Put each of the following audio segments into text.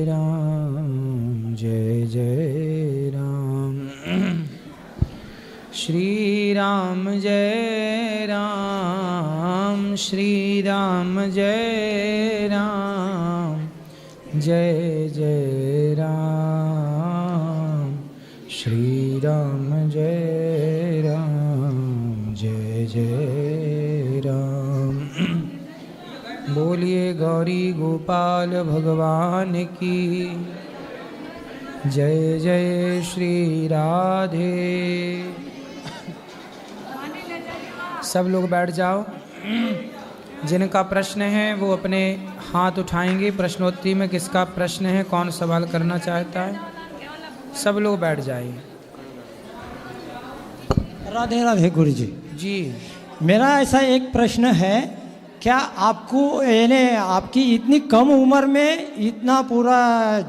राम जय जय राम। श्री राम जय राम, श्री राम जय राम, जय जय राम। श्री राम जय राम, जय जय राम। बोलिए गौरी गोपाल भगवान की जय जय। श्री राधे। सब लोग बैठ जाओ। जिनका प्रश्न है वो अपने हाथ उठाएंगे। प्रश्नोत्तरी में किसका प्रश्न है, कौन सवाल करना चाहता है, सब लोग बैठ जाइए। राधे राधे गुरु जी। जी मेरा ऐसा एक प्रश्न है, क्या आपको यानी आपकी इतनी कम उम्र में इतना पूरा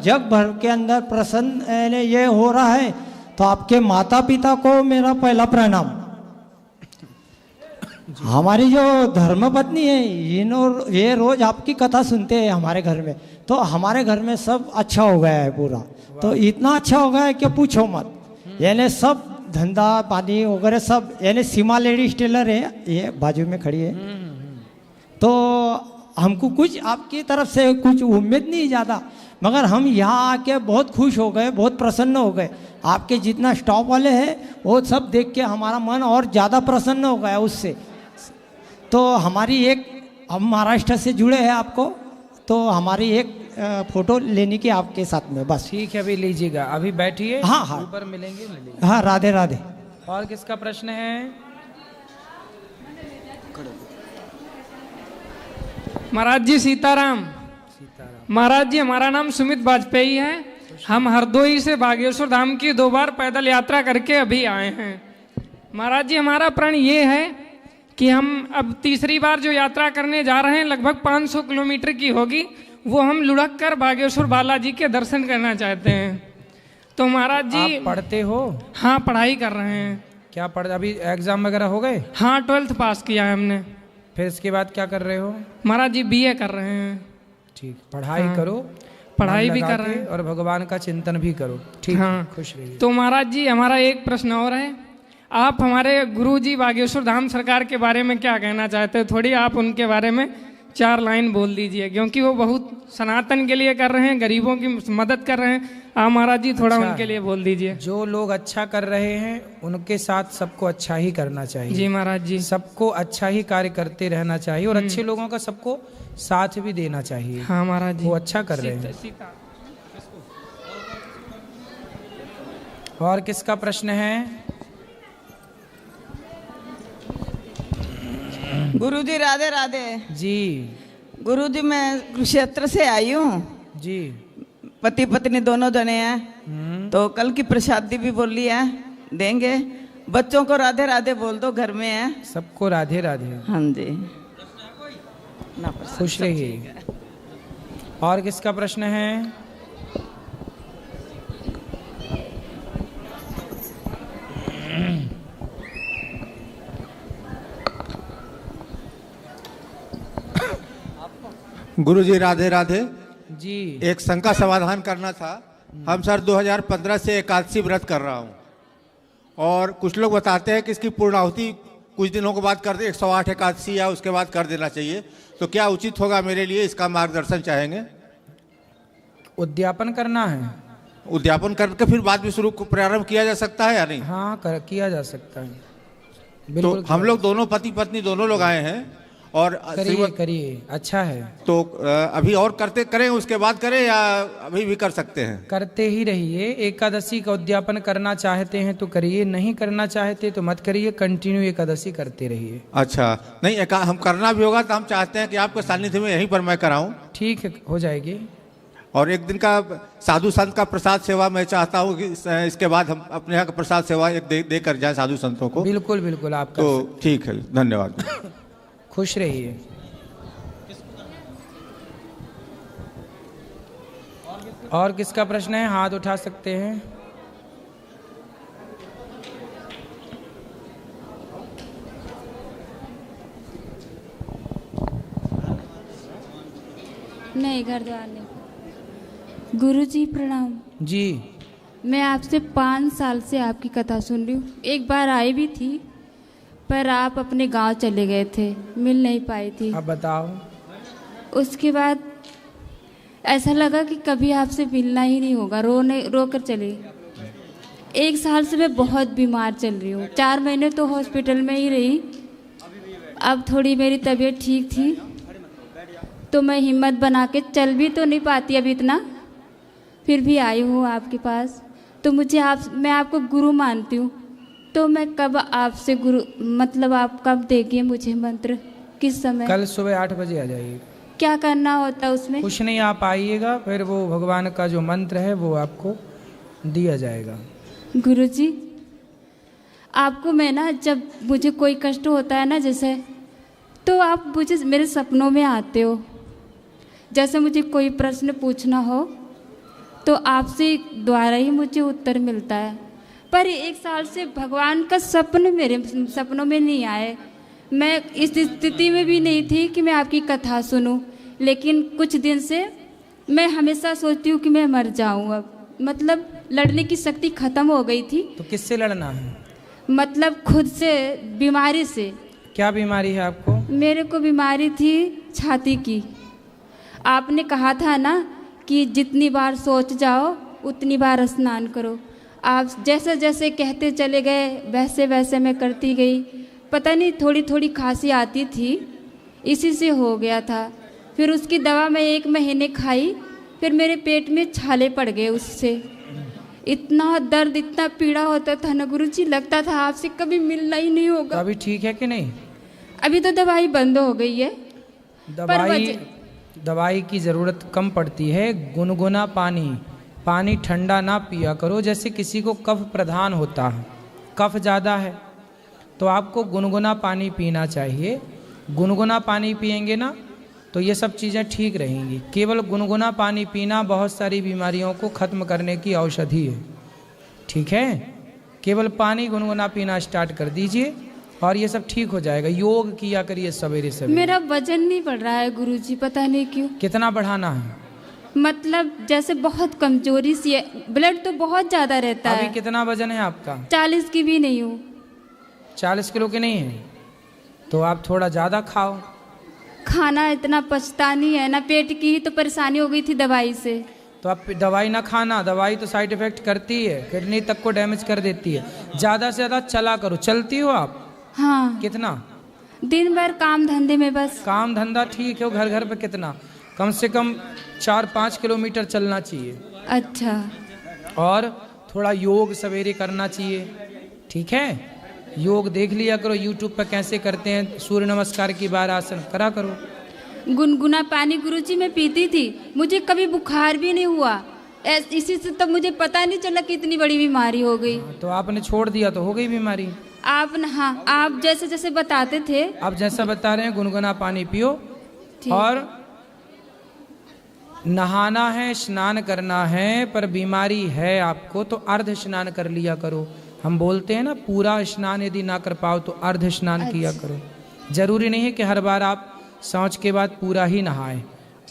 जग भर के अंदर प्रसन्न यानी ये हो रहा है, तो आपके माता पिता को मेरा पहला प्रणाम। हमारी जो धर्मपत्नी है ये रोज आपकी कथा सुनते हैं हमारे घर में, तो हमारे घर में सब अच्छा हो गया है पूरा। तो इतना अच्छा हो गया है कि पूछो मत। यानी सब धंधा पानी वगैरह सब, यानी सीमा लेडीज टेलर है, ये बाजू में खड़ी है। तो हमको कुछ आपकी तरफ से कुछ उम्मीद नहीं ज़्यादा, मगर हम यहाँ आके बहुत खुश हो गए, बहुत प्रसन्न हो गए। आपके जितना स्टॉप वाले हैं वो सब देख के हमारा मन और ज़्यादा प्रसन्न हो गया उससे। तो हमारी एक, हम महाराष्ट्र से जुड़े हैं आपको, तो हमारी एक फ़ोटो लेने की आपके साथ में बस। ठीक है, अभी लीजिएगा, अभी बैठिए। हाँ हाँ, ऊपर मिलेंगे। हाँ राधे राधे। और किसका प्रश्न है? महाराज जी सीताराम। महाराज जी हमारा नाम सुमित वाजपेयी है। हम हरदोई से बागेश्वर धाम की 2 बार पैदल यात्रा करके अभी आए हैं। महाराज जी हमारा प्रण ये है कि हम अब तीसरी बार जो यात्रा करने जा रहे हैं, लगभग 500 किलोमीटर की होगी, वो हम लुढ़क कर बागेश्वर बालाजी के दर्शन करना चाहते हैं। तो महाराज जी आप पढ़ते हो? हाँ पढ़ाई कर रहे हैं। क्या पढ़, अभी एग्जाम वगैरह हो गए? हाँ 12th पास किया है हमने। फिर इसके बाद क्या कर रहे हो? महाराज जी BA कर रहे हैं। ठीक, पढ़ाई हाँ, करो, पढ़ाई मन भी लगा कर रहे के, हैं और भगवान का चिंतन भी करो। ठीक, हाँ। खुश रहिए। तो महाराज जी हमारा एक प्रश्न और है, आप हमारे गुरु जी बागेश्वर धाम सरकार के बारे में क्या कहना चाहते हैं? थोड़ी आप उनके बारे में 4 लाइन बोल दीजिए, क्योंकि वो बहुत सनातन के लिए कर रहे हैं, गरीबों की मदद कर रहे हैं। आप महाराज जी थोड़ा अच्छा, उनके लिए बोल दीजिए। जो लोग अच्छा कर रहे हैं उनके साथ सबको अच्छा ही करना चाहिए। जी महाराज जी। सबको अच्छा ही कार्य करते रहना चाहिए, और अच्छे लोगों का सबको साथ भी देना चाहिए। हाँ महाराज जी, वो अच्छा कर रहे हैं। और किसका प्रश्न है? गुरुजी राधे राधे। जी गुरुजी मैं कुरुक्षेत्र से आई हूँ। जी। पति पत्नी दोनों जने हैं, तो कल की प्रसादी भी बोली है, देंगे। बच्चों को राधे राधे बोल दो, घर में है। सबको राधे राधे। हाँ जी, खुश रहिए। और किसका प्रश्न है? गुरुजी राधे राधे जी। एक शंका समाधान करना था। हम सर 2015 से एकादशी व्रत कर रहा हूँ, और कुछ लोग बताते हैं कि इसकी पूर्णाहुति कुछ दिनों के बाद कर दे, 108 एकादशी या उसके बाद कर देना चाहिए। तो क्या उचित होगा मेरे लिए, इसका मार्गदर्शन चाहेंगे। उद्यापन करना है? उद्यापन करके फिर बाद में शुरू प्रारंभ किया जा सकता है या नहीं? हाँ किया जा सकता है, तो बिल्कुल। हम लोग दोनों पति पत्नी दोनों लोग आए हैं, और करिए, अच्छा है। तो अभी और करें उसके बाद करें, या अभी भी कर सकते हैं? करते ही रहिए। एकादशी का उद्यापन करना चाहते हैं तो करिए, नहीं करना चाहते तो मत करिए। कंटिन्यू एकादशी करते रहिए। अच्छा, नहीं हम करना भी होगा तो हम चाहते हैं कि आपके सानिध्य में यहीं पर मैं कराऊं। ठीक है, हो जाएगी। और एक दिन का साधु संत का प्रसाद सेवा मैं चाहता हूँ कि इसके बाद हम अपने यहाँ का प्रसाद सेवा एक दे कर जाए साधु संतों को। बिल्कुल बिल्कुल, आप कर तो सकते। ठीक है, धन्यवाद। खुश रहिए। और किसका प्रश्न है? हाथ उठा सकते हैं। नहीं, घर द्वार नहीं। गुरुजी प्रणाम। जी। मैं आपसे 5 साल से आपकी कथा सुन रही हूँ। एक बार आई भी थी पर आप अपने गांव चले गए थे, मिल नहीं पाई थी। अब बताओ। उसके बाद ऐसा लगा कि कभी आपसे मिलना ही नहीं होगा, रो कर चली। 1 साल से मैं बहुत बीमार चल रही हूँ। 4 महीने तो हॉस्पिटल में ही रही। अब थोड़ी मेरी तबीयत ठीक थी तो मैं हिम्मत बना के चल भी तो नहीं पाती अभी इतना, फिर भी आई हूँ आपके पास। तो मैं आपको गुरु मानती हूँ। तो मैं कब आपसे गुरु मतलब आप कब देंगे मुझे मंत्र, किस समय? कल सुबह 8 बजे आ जाइए। क्या करना होता है उसमें? कुछ नहीं, आप आइएगा, फिर वो भगवान का जो मंत्र है वो आपको दिया जाएगा। गुरुजी आपको मैं ना, जब मुझे कोई कष्ट होता है ना जैसे, तो आप मुझे मेरे सपनों में आते हो। जैसे मुझे कोई प्रश्न पूछना हो तो आपसे द्वारा ही मुझे उत्तर मिलता है। पर 1 साल से भगवान का सपन मेरे सपनों में नहीं आए। मैं इस स्थिति में भी नहीं थी कि मैं आपकी कथा सुनूं, लेकिन कुछ दिन से मैं हमेशा सोचती हूँ कि मैं मर जाऊँ। अब मतलब लड़ने की शक्ति खत्म हो गई थी। तो किससे लड़ना है? मतलब खुद से, बीमारी से। क्या बीमारी है आपको? मेरे को बीमारी थी छाती की। आपने कहा था ना कि जितनी बार सोच जाओ उतनी बार स्नान करो। आप जैसे जैसे कहते चले गए वैसे वैसे मैं करती गई। पता नहीं थोड़ी थोड़ी खांसी आती थी, इसी से हो गया था। फिर उसकी दवा मैं 1 महीने खाई, फिर मेरे पेट में छाले पड़ गए उससे। इतना दर्द, इतना पीड़ा होता था ना गुरुजी, लगता था आपसे कभी मिलना ही नहीं होगा। तो अभी ठीक है कि नहीं? अभी तो दवाई बंद हो गई है। दवाई की ज़रूरत कम पड़ती है। गुनगुना पानी ठंडा ना पिया करो। जैसे किसी को कफ प्रधान होता है, कफ ज़्यादा है तो आपको गुनगुना पानी पीना चाहिए। गुनगुना पानी पिएंगे ना तो ये सब चीज़ें ठीक रहेंगी। केवल गुनगुना पानी पीना बहुत सारी बीमारियों को ख़त्म करने की औषधि है। ठीक है, केवल पानी गुनगुना पीना स्टार्ट कर दीजिए और ये सब ठीक हो जाएगा। योग किया करिए सवेरे सवेरे। मेरा वजन नहीं बढ़ रहा है गुरुजी, पता नहीं क्यों। कितना बढ़ाना है? मतलब जैसे बहुत कमजोरी सी है, ब्लड तो बहुत ज़्यादा रहता है। अभी कितना वजन है आपका? 40 की भी नहीं हूँ। 40 किलो के नहीं है तो आप थोड़ा ज़्यादा खाओ। खाना इतना पचता नहीं है ना, पेट की ही तो परेशानी हो गई थी दवाई से। तो आप दवाई ना खाना, दवाई तो साइड इफेक्ट करती है, किडनी तक को डैमेज कर देती है। ज़्यादा से ज़्यादा चला करो। चलती हो आप? हाँ। कितना? दिन भर काम धंधे में बस। काम धंधा ठीक है, घर पे कितना? कम से कम 4-5 किलोमीटर चलना चाहिए। अच्छा। और थोड़ा योग सवेरे करना चाहिए। ठीक है, योग देख लिया करो यूट्यूब पर कैसे करते हैं। सूर्य नमस्कार की बार आसन करा करो। गुनगुना पानी गुरुजी मैं पीती थी, मुझे कभी बुखार भी नहीं हुआ। इसी से तब मुझे पता नहीं चला कि इतनी बड़ी बीमारी हो गई। तो आपने छोड़ दिया तो हो गई बीमारी। हाँ, आप जैसे जैसे बताते थे। आप जैसा बता रहे हैं गुनगुना पानी पियो और नहाना है, स्नान करना है। पर बीमारी है आपको तो अर्ध स्नान कर लिया करो। हम बोलते हैं ना, पूरा स्नान यदि ना कर पाओ तो अर्ध स्नान किया करो। जरूरी नहीं है कि हर बार आप शौच के बाद पूरा ही नहाएं,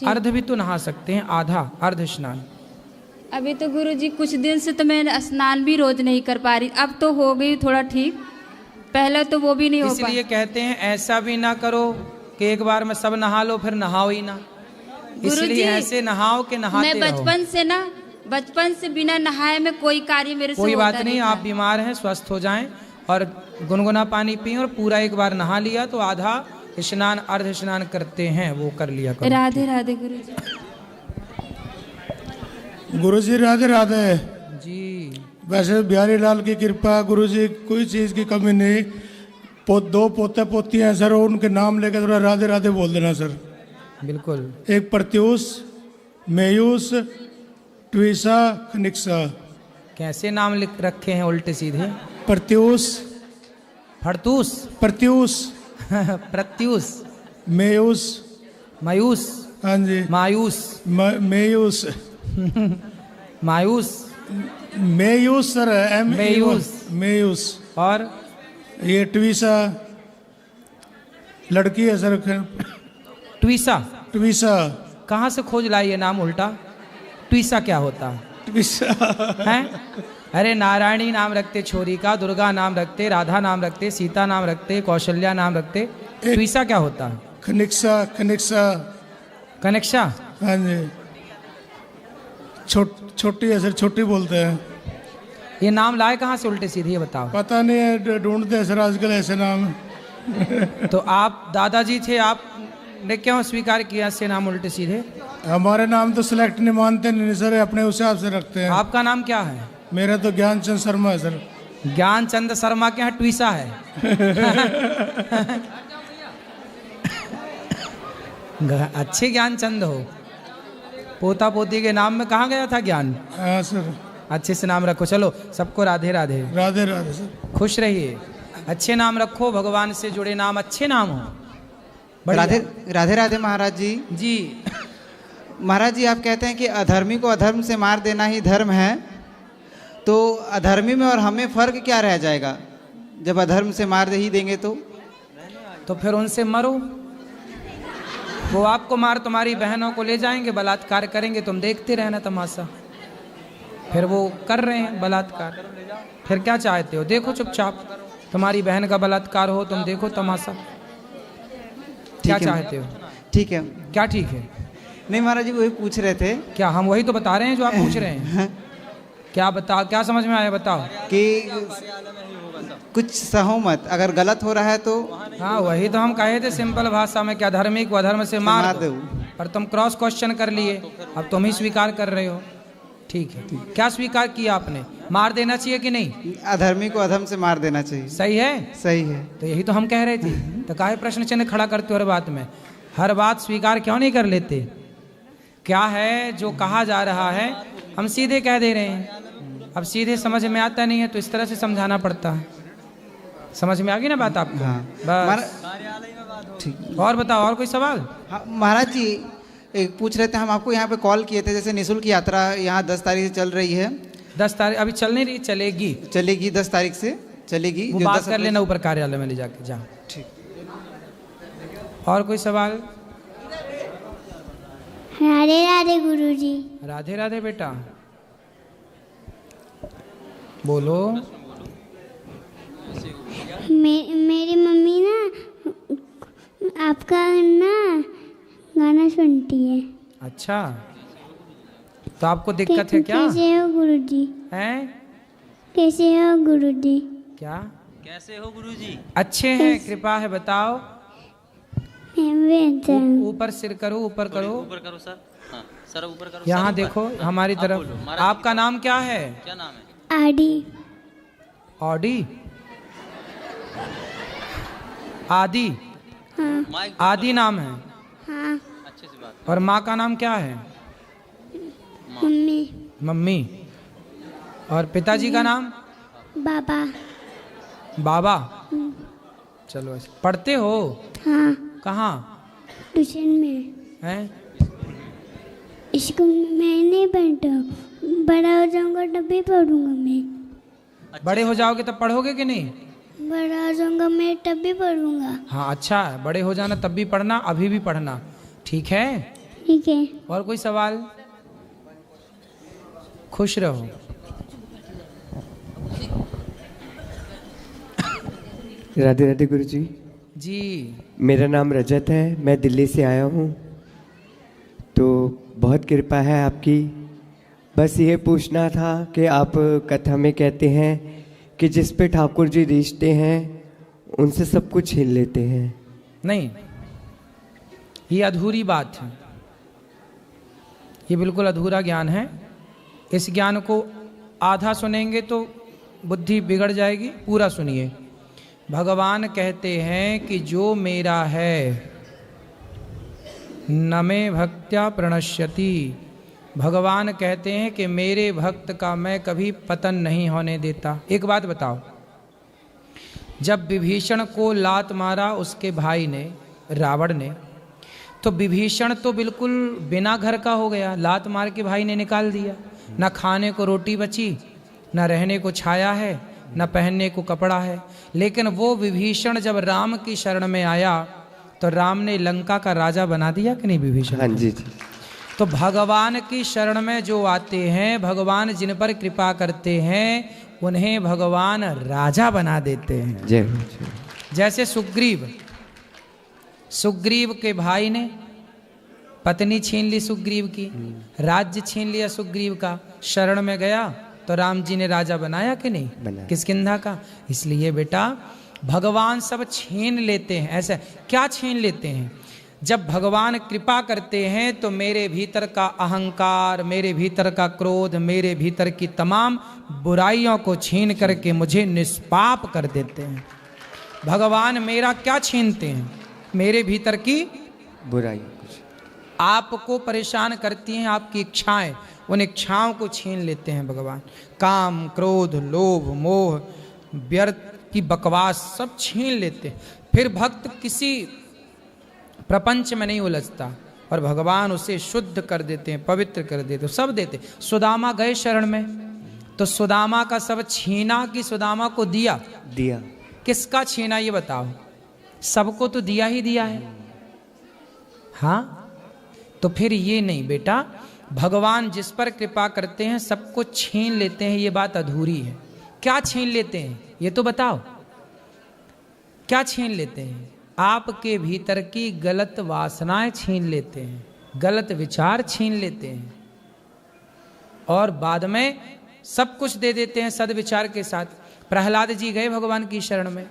अर्ध भी तो नहा सकते हैं, आधा अर्ध स्नान। अभी तो गुरुजी कुछ दिन से तो मैं स्नान भी रोज नहीं कर पा रही। अब तो हो गई थोड़ा ठीक, पहले तो वो भी नहीं हो पाया। इसलिए कहते हैं ऐसा भी ना करो कि एक बार में सब नहा लो फिर नहाओ ही ना। इसलिए ऐसे नहाओ कि नहाते रहो। मैं बचपन से बिना नहाए में कोई कार्य मेरे से कोई होता बात नहीं, आप बीमार हैं, स्वस्थ हो जाएं और गुनगुना पानी पिए और पूरा एक बार नहा लिया तो आधा स्नान अर्ध स्नान करते हैं वो कर लिया करो। राधे राधे गुरुजी। गुरुजी राधे राधे जी। वैसे बिहारी लाल की कृपा गुरुजी, कोई चीज़ की कमी नहीं। 2 पोते पोती हैं सर, उनके नाम लेकर थोड़ा राधे राधे बोल देना सर। बिल्कुल। एक प्रत्यूष, मेयूस, ट्वीसा, खनिक्सा। कैसे नाम लिख रखे हैं उल्टे सीधे? प्रत्यूष, फड़तूस, प्रत्यूष, प्रत्यूष, मेयूस, मायूस, हाँ जी, मायूस, मेयूस, मायूस, मेयूस सर, मेयूस, मेयूस। और ये ट्वीसा लड़की है सर। ट्वीसा। ट्वीसा कहाँ से खोज लाई ये नाम उल्टा? ट्वीसा क्या होता है? अरे नारायणी नाम रखते छोरी का, दुर्गा नाम रखते, राधा नाम रखते, सीता नाम रखते, कौशल्या नाम रखते, ट्वीसा क्या होता है? कनिक्सा कनिक्सा। कनेक्शा? हाँ जी, छोटी है सर, छोटी बोलते हैं। ये नाम लाए कहाँ से उल्टे सीधे, ये बताओ। पता नहीं है, ढूंढते हैं सर आजकल ऐसे नाम। तो आप दादाजी थे, आपने क्यों स्वीकार किया ऐसे नाम उल्टे सीधे? हमारे नाम तो सिलेक्ट नहीं मानते नहीं सर, अपने हिसाब से रखते हैं। आपका नाम क्या है? मेरा तो ज्ञानचंद शर्मा है सर। ज्ञानचंद शर्मा के यहाँ ट्वीसा है। अच्छे ज्ञानचंद हो, पोता पोती के नाम में कहाँ गया था ज्ञान? हाँ सर। अच्छे से नाम रखो। चलो सबको राधे राधे। राधे राधे सर। खुश रहिए, अच्छे नाम रखो, भगवान से जुड़े नाम अच्छे नाम हो। बढ़िया। राधे राधे राधे महाराज जी। जी महाराज जी, आप कहते हैं कि अधर्मी को अधर्म से मार देना ही धर्म है, तो अधर्मी में और हमें फर्क क्या रह जाएगा जब अधर्म से मार दे ही देंगे तो फिर उनसे मरो। वो आपको मार तुम्हारी बहनों को ले जाएंगे, बलात्कार करेंगे, तुम देखते रहना तमाशा। फिर वो कर रहे हैं बलात्कार, फिर क्या चाहते हो? देखो चुपचाप, तुम्हारी बहन का बलात्कार हो, तुम देखो तमाशा। क्या चाहते हो? ठीक है। क्या ठीक है? नहीं महाराज जी, वही पूछ रहे थे। क्या हम वही तो बता रहे हैं जो आप पूछ रहे हैं? क्या बताओ, क्या समझ में आया बताओ। कि कुछ सहो मत, अगर गलत हो रहा है तो। हाँ वही तो हम कहे थे सिंपल भाषा में, क्या धर्मी को अधर्म से मार दो। पर तुम क्रॉस क्वेश्चन कर लिए, अब तुम ही स्वीकार कर रहे हो। ठीक है, क्या स्वीकार किया आपने? मार देना चाहिए कि नहीं? अधर्मी को अधर्म से मार देना चाहिए। सही है? सही है। तो यही तो हम कह रहे थे। तो काहे प्रश्न चिन्ह खड़ा करते हो हर बात में? हर बात स्वीकार क्यों नहीं कर लेते? क्या है जो कहा जा रहा है हम सीधे कह दे रहे हैं। अब सीधे समझ में आता नहीं है तो इस तरह से समझाना पड़ता है। समझ में आ गई ना बात आपको? हाँ। बस ठीक। और बताओ, और कोई सवाल? हाँ, महाराज जी एक पूछ रहे थे, हम आपको यहाँ पे कॉल किए थे, जैसे निःशुल्क यात्रा यहाँ 10 तारीख से चल रही है। 10 तारीख अभी चल नहीं रही? चलेगी 10 तारीख से चलेगी। वो बात कर लेना ऊपर कार्यालय में ले जाके। जा ठीक। और कोई सवाल? राधे राधे गुरुजी। राधे राधे बेटा, बोलो। मेरी मम्मी ना आपका ना गाना सुनती है। अच्छा, तो आपको दिक्कत है क्या? कैसे हो गुरुजी? हैं? कैसे हो गुरुजी? क्या कैसे हो गुरुजी? अच्छे हैं, कृपा है, बताओ। ऊपर सिर करो, ऊपर करो, ऊपर करो सर। हाँ सर, ऊपर करो। यहाँ देखो हमारी तरफ। आपका नाम क्या है? क्या नाम है? आदि। ऑडी? आदि? हाँ। आदि नाम है? हाँ। अच्छे से बात। और माँ का नाम क्या है? मम्मी। मम्मी। और पिताजी का नाम? बाबा। बाबा। चलो ऐसे पढ़ते हो? हाँ। कहाँ? ट्यूशन में। हैं? स्कूल में नहीं पढ़ता, बड़ा हो जाऊंगा तब भी पढ़ूंगा मैं। बड़े हो जाओगे तब पढ़ोगे कि नहीं? बड़ा हो जाऊंगा मैं तब भी पढ़ूंगा। हाँ अच्छा है, बड़े हो जाना तब भी पढ़ना, अभी भी पढ़ना। ठीक है? ठीक है। और कोई सवाल? खुश रहो। राधे राधे गुरुजी। जी मेरा नाम रजत है, मैं दिल्ली से आया हूँ। तो बहुत कृपा है आपकी। बस ये पूछना था कि आप कथा में कहते हैं कि जिस पे ठाकुर जी रिश्ते हैं उनसे सब कुछ छीन लेते हैं। नहीं, ये अधूरी बात है, ये बिल्कुल अधूरा ज्ञान है। इस ज्ञान को आधा सुनेंगे तो बुद्धि बिगड़ जाएगी, पूरा सुनिए। भगवान कहते हैं कि जो मेरा है न मे भक्त्या प्रणश्यति। भगवान कहते हैं कि मेरे भक्त का मैं कभी पतन नहीं होने देता। एक बात बताओ, जब विभीषण को लात मारा उसके भाई ने, रावण ने, तो विभीषण तो बिल्कुल बिना घर का हो गया, लात मार के भाई ने निकाल दिया। न खाने को रोटी बची, न रहने को छाया है, न पहनने को कपड़ा है। लेकिन वो विभीषण जब राम की शरण में आया तो राम ने लंका का राजा बना दिया कि नहीं विभीषण? हाँ जी जी। तो भगवान की शरण में जो आते हैं, भगवान जिन पर कृपा करते हैं, उन्हें भगवान राजा बना देते हैं। जय जैसे सुग्रीव के भाई ने पत्नी छीन ली सुग्रीव की, राज्य छीन लिया सुग्रीव का, शरण में गया तो राम जी ने राजा बनाया कि नहीं? बनाया। किष्किंधा का। इसलिए बेटा भगवान सब छीन लेते हैं। ऐसा क्या छीन लेते हैं? जब भगवान कृपा करते हैं तो मेरे भीतर का अहंकार, मेरे भीतर का क्रोध, मेरे भीतर की तमाम बुराइयों को छीन करके मुझे निष्पाप कर देते हैं। भगवान मेरा क्या छीनते हैं? मेरे भीतर की बुराई। आपको परेशान करती हैं आपकी इच्छाएं, उन इच्छाओं को छीन लेते हैं भगवान। काम, क्रोध, लोभ, मोह, व्यर्थ की बकवास सब छीन लेते हैं। फिर भक्त किसी प्रपंच में नहीं उलझता और भगवान उसे शुद्ध कर देते हैं, पवित्र कर देते हैं, सब देते। सुदामा गए शरण में तो सुदामा का सब छीना कि सुदामा को दिया? दिया। किसका छीना ये बताओ? सबको तो दिया ही दिया है। हाँ, तो फिर ये नहीं बेटा, भगवान जिस पर कृपा करते हैं सबको छीन लेते हैं, ये बात अधूरी है। क्या छीन लेते हैं ये तो बताओ? क्या छीन लेते हैं? आपके भीतर की गलत वासनाएं छीन लेते हैं, गलत विचार छीन लेते हैं और बाद में सब कुछ दे देते हैं सद्विचार के साथ। प्रहलाद जी गए भगवान की शरण में,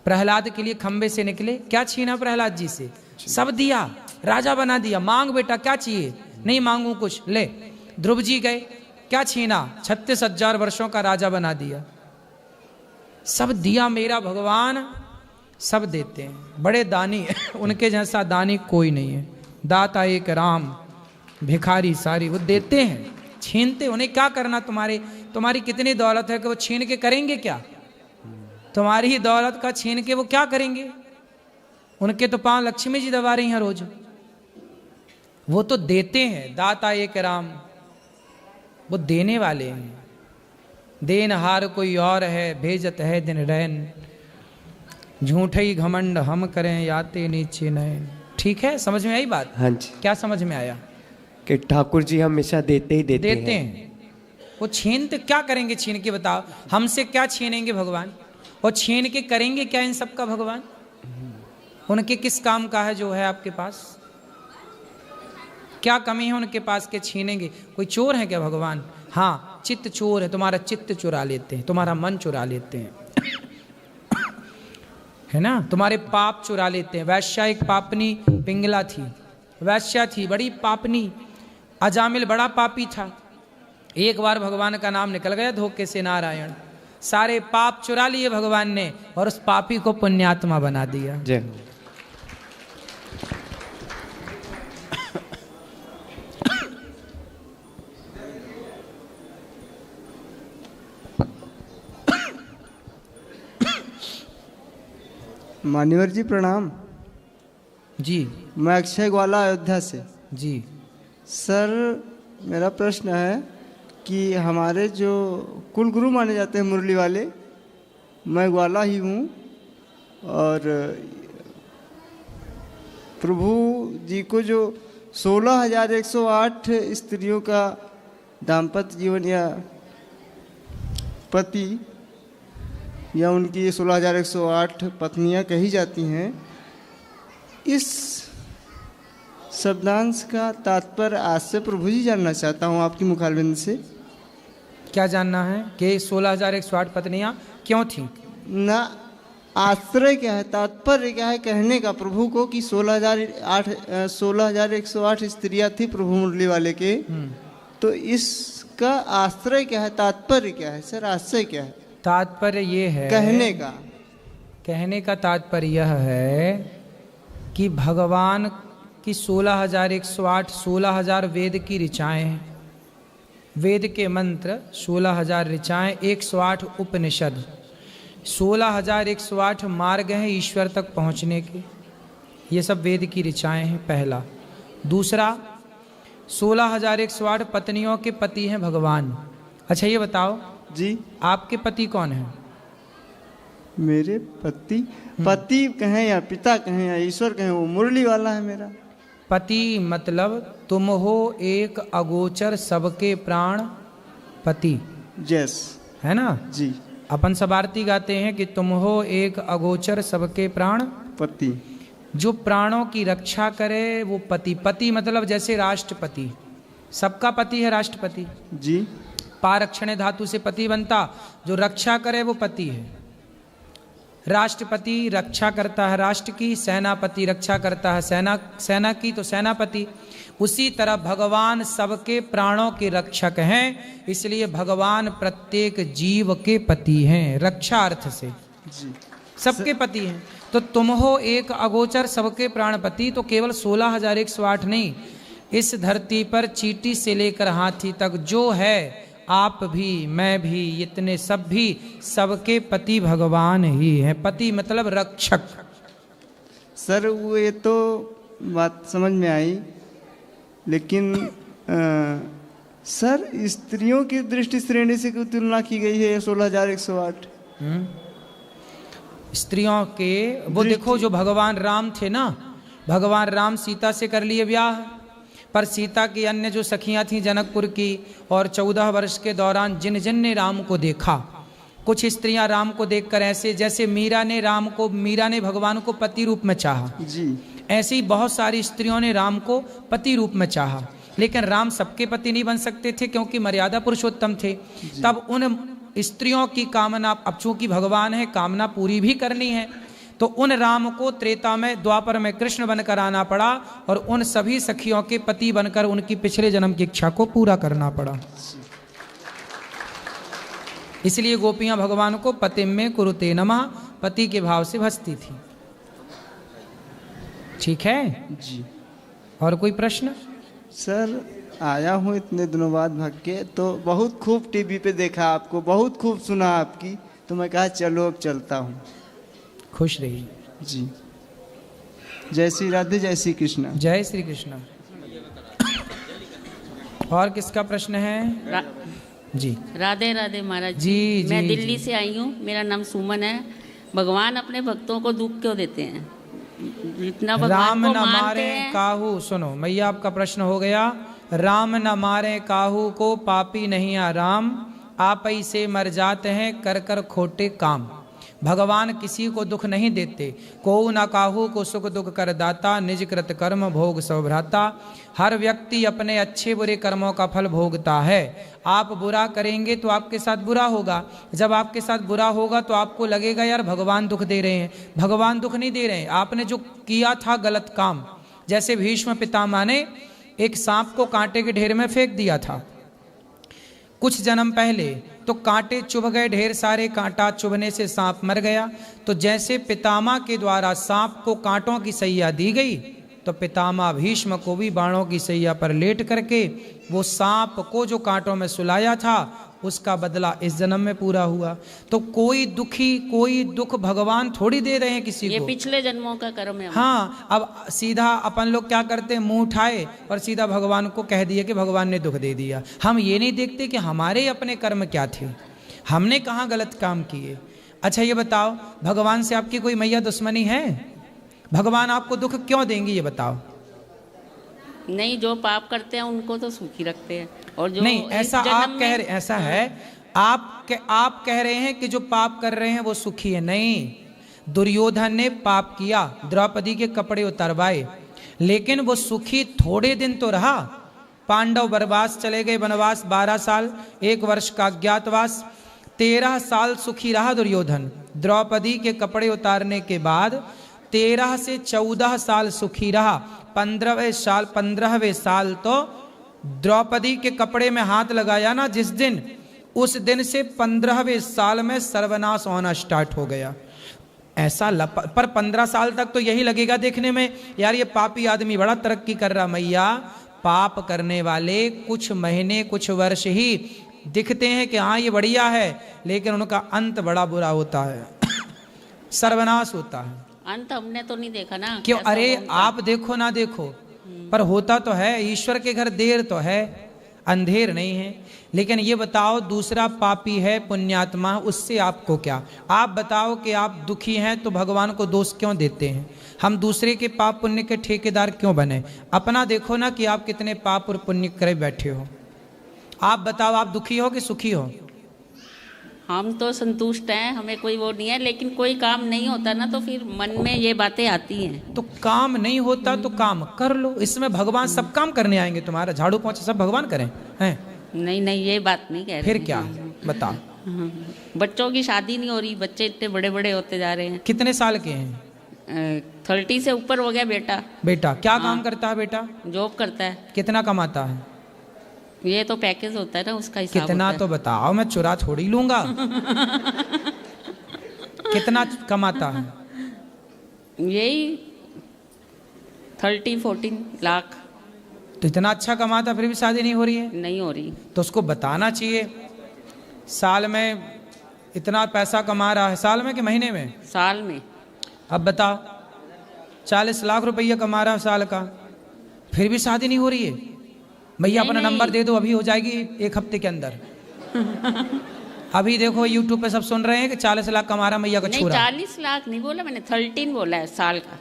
प्रहलाद के लिए खंबे से निकले, क्या छीना प्रहलाद जी से? सब दिया, राजा बना दिया। मांग बेटा क्या चाहिए? नहीं मांगू कुछ, ले। ध्रुव जी गए, क्या छीना? 36,000 वर्षों का राजा बना दिया। सब दिया मेरा भगवान, सब देते हैं। बड़े दानी उनके जैसा दानी कोई नहीं है। दाता एक राम, भिखारी सारी। वो देते हैं, छीनते। उन्हें क्या करना? तुम्हारी कितनी दौलत है कि वो छीन के करेंगे क्या? तुम्हारी ही दौलत का छीन के वो क्या करेंगे? उनके तो पांव लक्ष्मी जी दबा रही हैं रोज। वो तो देते हैं। दाता एक राम, वो देने वाले हैं। देनहार कोई और है, भेजत है दिन रैन, झूठे ही घमंड हम करें, याते नीचे नैन। ठीक है, समझ में आई बात? हाँ जी। क्या समझ में आया? कि ठाकुर जी हमेशा देते ही देते हैं। वो छीनते क्या करेंगे? छीन के बताओ, हमसे क्या छीनेंगे भगवान? और छीन के करेंगे क्या इन सब का भगवान? उनके किस काम का है जो है आपके पास? क्या कमी है उनके पास के छीनेंगे? कोई चोर है क्या भगवान? हाँ, चित्त चोर है। तुम्हारा चित्त चुरा लेते हैं, तुम्हारा मन चुरा लेते हैं, है ना? तुम्हारे पाप चुरा लेते हैं। वैश्या एक पापनी पिंगला थी, वैश्या थी, बड़ी पापनी। अजामिल बड़ा पापी था। एक बार भगवान का नाम निकल गया धोखे से, नारायण, सारे पाप चुरा लिए भगवान ने और उस पापी को पुण्यात्मा बना दिया। जय। मान्यवर जी प्रणाम जी। मैं अक्षय ग्वाला अयोध्या से जी। सर मेरा प्रश्न है कि हमारे जो कुल गुरु माने जाते हैं मुरली वाले, मैं ग्वाला ही हूँ और प्रभु जी को जो 16,108 स्त्रियों का दाम्पत्य जीवन या पति या उनकी 16,108 पत्नियां कही जाती हैं, इस शब्दांश का तात्पर्य आज से प्रभु जी जानना चाहता हूँ आपकी मुखारबिंद से। क्या जानना है कि 16,108 पत्नियां क्यों थीं? ना आश्रय क्या है, तात्पर्य क्या है कहने का प्रभु को कि 16,108 स्त्रियां थी प्रभु मुरली वाले के, तो इसका आश्रय क्या है, तात्पर्य क्या है सर? आश्रय क्या है? तात्पर्य ये है कहने का तात्पर्य यह है कि भगवान की 16,108 16,000 वेद की ऋचाएं हैं। वेद के मंत्र 16,000 ऋचाएं, 108 उपनिषद, 16,108 मार्ग हैं ईश्वर तक पहुंचने के। ये सब वेद की ऋचाएं हैं, पहला। दूसरा, 16,108 पत्नियों के पति हैं भगवान। अच्छा ये बताओ जी, आपके पति कौन है? मेरे पति कहें या पिता कहें या ईश्वर कहें, वो मुरली वाला है मेरा पति मतलब तुम हो एक अगोचर सबके प्राण पति। यस। है ना जी। अपन सब आरती गाते हैं कि तुम हो एक अगोचर सबके प्राण पति। जो प्राणों की रक्षा करे वो पति। पति मतलब जैसे राष्ट्रपति, सबका पति है राष्ट्रपति जी। पारक्षणे धातु से पति बनता, जो रक्षा करे वो पति है। राष्ट्रपति रक्षा करता है राष्ट्र की, सेनापति रक्षा करता है सेना की, तो सेनापति। उसी तरह भगवान सबके प्राणों के रक्षक हैं, इसलिए भगवान प्रत्येक जीव के पति हैं, रक्षा अर्थ से जी। सबके पति हैं। तो तुम हो एक अगोचर सबके प्राणपति, तो केवल 16,108 नहीं, इस धरती पर चींटी से लेकर हाथी तक जो है, आप भी मैं भी इतने सब भी सबके पति भगवान ही हैं। पति मतलब रक्षक। सर वो ये तो बात समझ में आई, लेकिन सर स्त्रियों की दृष्टि श्रेणी से क्यों तुलना की गई है 16,108? स्त्रियों के वो देखो, जो भगवान राम थे ना, भगवान राम सीता से कर लिए ब्याह, पर सीता की अन्य जो सखियां थीं जनकपुर की, और 14 वर्ष के दौरान जिन जिन ने राम को देखा, कुछ स्त्रियां राम को देखकर ऐसे, जैसे मीरा ने भगवान को पति रूप में चाहा जी, ऐसे ही बहुत सारी स्त्रियों ने राम को पति रूप में चाहा। लेकिन राम सबके पति नहीं बन सकते थे, क्योंकि मर्यादा पुरुषोत्तम थे। तब उन स्त्रियों की कामना, अब चूंकि भगवान है, कामना पूरी भी करनी है, तो उन राम को त्रेता में, द्वापर में कृष्ण बनकर आना पड़ा, और उन सभी सखियों के पति बनकर उनकी पिछले जन्म की इच्छा को पूरा करना पड़ा। इसलिए गोपियां भगवान को पतिम में कुरुते नमः, पति के भाव से भजती थी। ठीक है जी। और कोई प्रश्न? सर आया हूँ इतने दिनों बाद भाग के, तो बहुत खूब टीवी पे देखा आपको, बहुत खूब सुना आपकी, तो मैं कहा चलो अब चलता हूँ। खुश रहिए जी। जय श्री राधे, जय श्री कृष्ण। जय श्री कृष्ण। और किसका प्रश्न है? जी। राधे राधे महाराज जी। मैं जी, दिल्ली से आई हूँ, मेरा नाम सुमन है। भगवान अपने भक्तों को दुख क्यों देते हैं? जितना भगवान राम को न मानते मारे हैं। काहू, सुनो मैया आपका प्रश्न हो गया। राम न मारे काहू को, पापी नहीं आराम, आप ही से मर जाते हैं कर कर खोटे काम। भगवान किसी को दुख नहीं देते, को न काहू को सुख दुख कर दाता, निज कृत कर्म भोग सब भ्राता। हर व्यक्ति अपने अच्छे बुरे कर्मों का फल भोगता है। आप बुरा करेंगे तो आपके साथ बुरा होगा, जब आपके साथ बुरा होगा तो आपको लगेगा यार भगवान दुख दे रहे हैं। भगवान दुख नहीं दे रहे हैं, आपने जो किया था गलत काम। जैसे भीष्म पितामह ने एक सांप को कांटे के ढेर में फेंक दिया था कुछ जन्म पहले, तो कांटे चुभ गए ढेर सारे, कांटा चुभने से सांप मर गया। तो जैसे पितामह के द्वारा सांप को कांटों की सैया दी गई, तो पितामह भीष्म को भी बाणों की सैया पर लेट करके वो सांप को जो कांटों में सुलाया था, उसका बदला इस जन्म में पूरा हुआ। तो कोई दुख भगवान थोड़ी दे रहे हैं किसी ये को, पिछले जन्मों का कर्म है। हाँ। अब सीधा अपन लोग क्या करते हैं, मुंह उठाए और सीधा भगवान को कह दिया कि भगवान ने दुख दे दिया। हम ये नहीं देखते कि हमारे अपने कर्म क्या थे, हमने कहाँ गलत काम किए। अच्छा ये बताओ, भगवान से आपकी कोई मैया दुश्मनी है? भगवान आपको दुख क्यों देंगे ये बताओ? नहीं, जो पाप करते हैं उनको तो सुखी रखते हैं, और जो नहीं, ऐसा आप कह रहे, ऐसा है आप कह रहे हैं कि जो पाप कर रहे हैं वो सुखी है। नहीं, दुर्योधन ने पाप किया, द्रौपदी के कपड़े उतरवाए, लेकिन वो सुखी थोड़े दिन तो रहा। पांडव वनवास चले गए, वनवास 12 साल, 1 वर्ष का अज्ञातवास, 13 साल सुखी रहा दुर्योधन। द्रौपदी के कपड़े उतारने के बाद 13 से 14 साल सुखी रहा। 15वें साल तो द्रौपदी के कपड़े में हाथ लगाया ना जिस दिन, उस दिन से 15वें साल में सर्वनाश होना स्टार्ट हो गया। ऐसा पर 15 साल तक तो यही लगेगा देखने में, यार ये पापी आदमी बड़ा तरक्की कर रहा। मैया, पाप करने वाले कुछ महीने कुछ वर्ष ही दिखते हैं कि हाँ ये बढ़िया है, लेकिन उनका अंत बड़ा बुरा होता है, सर्वनाश होता है। अंत हमने तो नहीं देखा ना। क्यों? अरे आप देखो ना देखो, पर होता तो है। ईश्वर के घर देर तो है, अंधेर नहीं है। लेकिन ये बताओ, दूसरा पापी है पुण्यात्मा, उससे आपको क्या? आप बताओ कि आप दुखी हैं तो भगवान को दोष क्यों देते हैं? हम दूसरे के पाप पुण्य के ठेकेदार क्यों बने? अपना देखो ना कि आप कितने पाप और पुण्य करे बैठे हो। आप बताओ, आप दुखी हो कि सुखी हो? हम तो संतुष्ट हैं, हमें कोई वो नहीं है, लेकिन कोई काम नहीं होता ना तो फिर मन में ये बातें आती हैं। तो काम नहीं होता तो काम कर लो। इसमें भगवान सब काम करने आएंगे, तुम्हारा झाड़ू पोंछा सब भगवान करें हैं? नहीं नहीं, ये बात नहीं कह रहे। फिर क्या बताओ? बच्चों की शादी नहीं हो रही, बच्चे इतने बड़े बड़े होते जा रहे हैं। कितने साल के हैं? 30 से ऊपर हो गया बेटा। बेटा क्या काम करता है? बेटा जॉब करता है। कितना कमाता है? ये तो पैकेज होता है ना, उसका हिसाब कितना होता है। तो बताओ, मैं चुरा थोड़ी लूंगा। कितना कमाता है? यही 30-14 लाख। तो इतना अच्छा कमाता फिर भी शादी नहीं हो रही है? नहीं हो रही। तो उसको बताना चाहिए साल में इतना पैसा कमा रहा है। साल में कि महीने में? साल में। अब बताओ, 40 लाख रुपया कमा रहा है साल का, फिर भी शादी नहीं हो रही है? भैया अपना नंबर दे दो, अभी हो जाएगी 1 हफ्ते के अंदर। अभी देखो यूट्यूब पे सब सुन रहे हैं कि 40 लाख कमा रहा मैया का नहीं, छोरा। 40 लाख नहीं बोला मैंने, 13 बोला है साल का।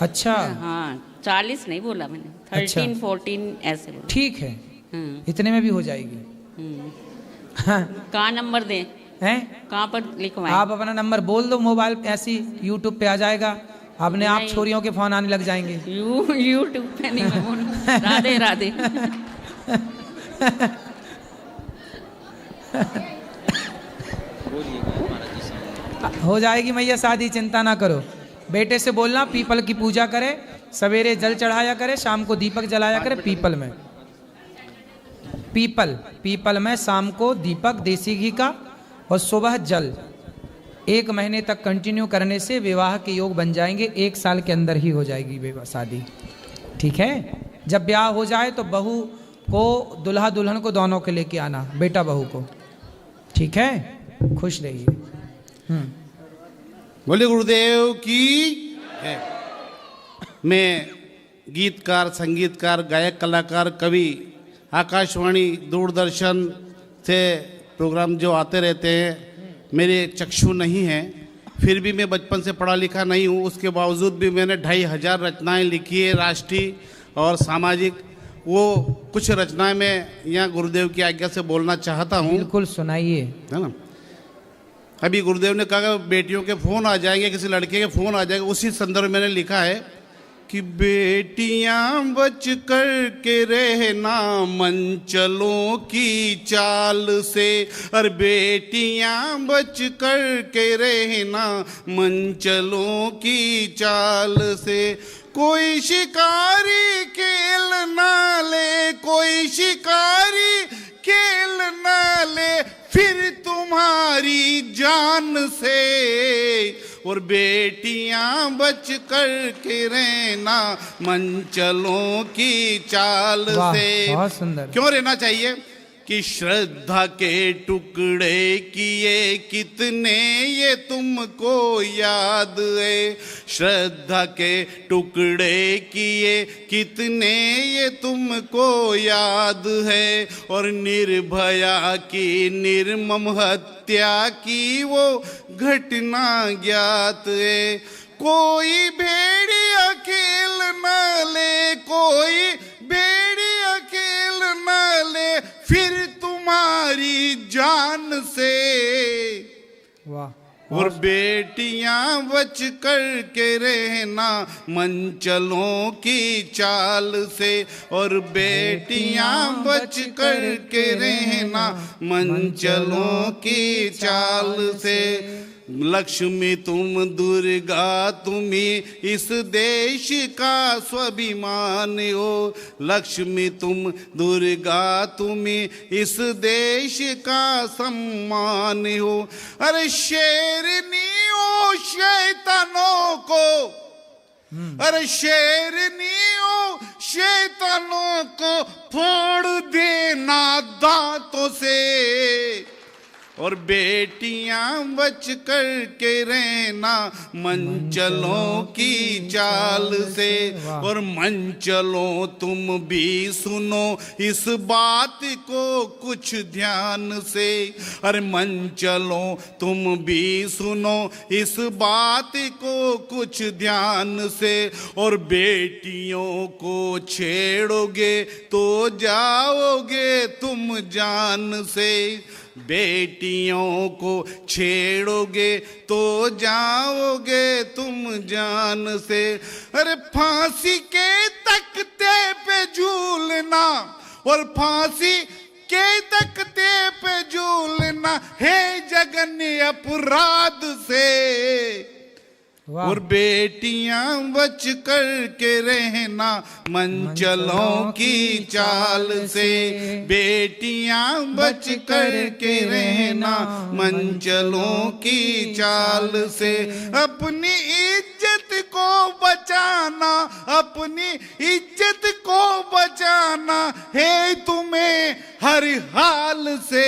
अच्छा हाँ, 40 नहीं बोला मैंने, 13-14 ऐसे बोला। ठीक है, इतने में भी हो जाएगी। कहाँ नंबर दें? हैं? कहाँ पर लिखवाएं? आप अपना नंबर बोल दो, मोबाइल ऐसी यूट्यूब पे आ जाएगा, अपने आप छोरियों के फोन आने लग जाएंगे। यूट्यूब पे नहीं मैं बोलूं। राधे राधे। हो जाएगी मैया शादी, चिंता ना करो। बेटे से बोलना पीपल की पूजा करे, सवेरे जल चढ़ाया करे, शाम को दीपक जलाया करे पीपल में। पीपल में शाम को दीपक देसी घी का और सुबह जल 1 महीने तक कंटिन्यू करने से विवाह के योग बन जाएंगे। 1 साल के अंदर ही हो जाएगी विवाह शादी। ठीक है? जब ब्याह हो जाए तो बहू को, दुल्हा दुल्हन को दोनों के लेके आना, बेटा बहू को। ठीक है? खुश रहिए। बोले गुरुदेव की है। मैं गीतकार, संगीतकार, गायक, कलाकार, कवि, आकाशवाणी, दूरदर्शन से प्रोग्राम जो आते रहते हैं, मेरे चक्षु नहीं हैं, फिर भी मैं बचपन से पढ़ा लिखा नहीं हूँ। उसके बावजूद भी मैंने 2500 रचनाएं लिखी है, राष्ट्रीय और सामाजिक। वो कुछ रचनाएं मैं यहाँ गुरुदेव की आज्ञा से बोलना चाहता हूँ। बिल्कुल सुनाइए। है ना? अभी गुरुदेव ने कहा बेटियों के फ़ोन आ जाएंगे, किसी लड़के के फ़ोन आ जाएंगे, उसी संदर्भ में मैंने लिखा है कि बेटियां बच कर के रहना मंचलों की चाल से, और बेटियां बच कर के रहना मंचलों की चाल से। कोई शिकारी खेल ना ले, कोई शिकारी खेल ना ले फिर तुम्हारी जान से, और बेटियां बच कर के रहना मंचलों की चाल से। बहुत सुंदर। क्यों रहना चाहिए? कि श्रद्धा के टुकड़े किए कितने ये तुमको याद है, श्रद्धा के टुकड़े किए कितने ये तुमको याद है, और निर्भया की निर्मम हत्या की वो घटना ज्ञात है। कोई भेड़िया खेल न ले, कोई भेड़िया खेल न ले फिर तुम्हारी जान से, वाह। और बेटियां बच कर के रहना मंचलों की चाल से, और बेटियां बच कर के रहना मंचलों की चाल से। लक्ष्मी तुम दुर्गा तुम्ही इस देश का स्वाभिमान हो, लक्ष्मी तुम दुर्गा तुम्ही इस देश का सम्मान हो। अरे शेरनी हो शैतानों को, अरे शेरनी हो शैतानों को फोड़ देना दांतों से, और बेटियां बच कर के रहना मंचलों की चाल से। और मंचलों तुम भी सुनो इस बात को कुछ ध्यान से। अरे मंचलों तुम भी सुनो इस बात को कुछ ध्यान से। और बेटियों को छेड़ोगे तो जाओगे तुम जान से। बेटियों को छेड़ोगे तो जाओगे तुम जान से। अरे फांसी के तख्ते पे झूलना और फांसी के तख्ते पे झूलना है जघन्य अपराध से। और बेटियां बच कर के रहना मंचलों की चाल से। बेटियां बच कर के रहना मंचलों की चाल से। अपनी इज्जत को बचाना, अपनी इज्जत को बचाना है तुम्हें हर हाल से।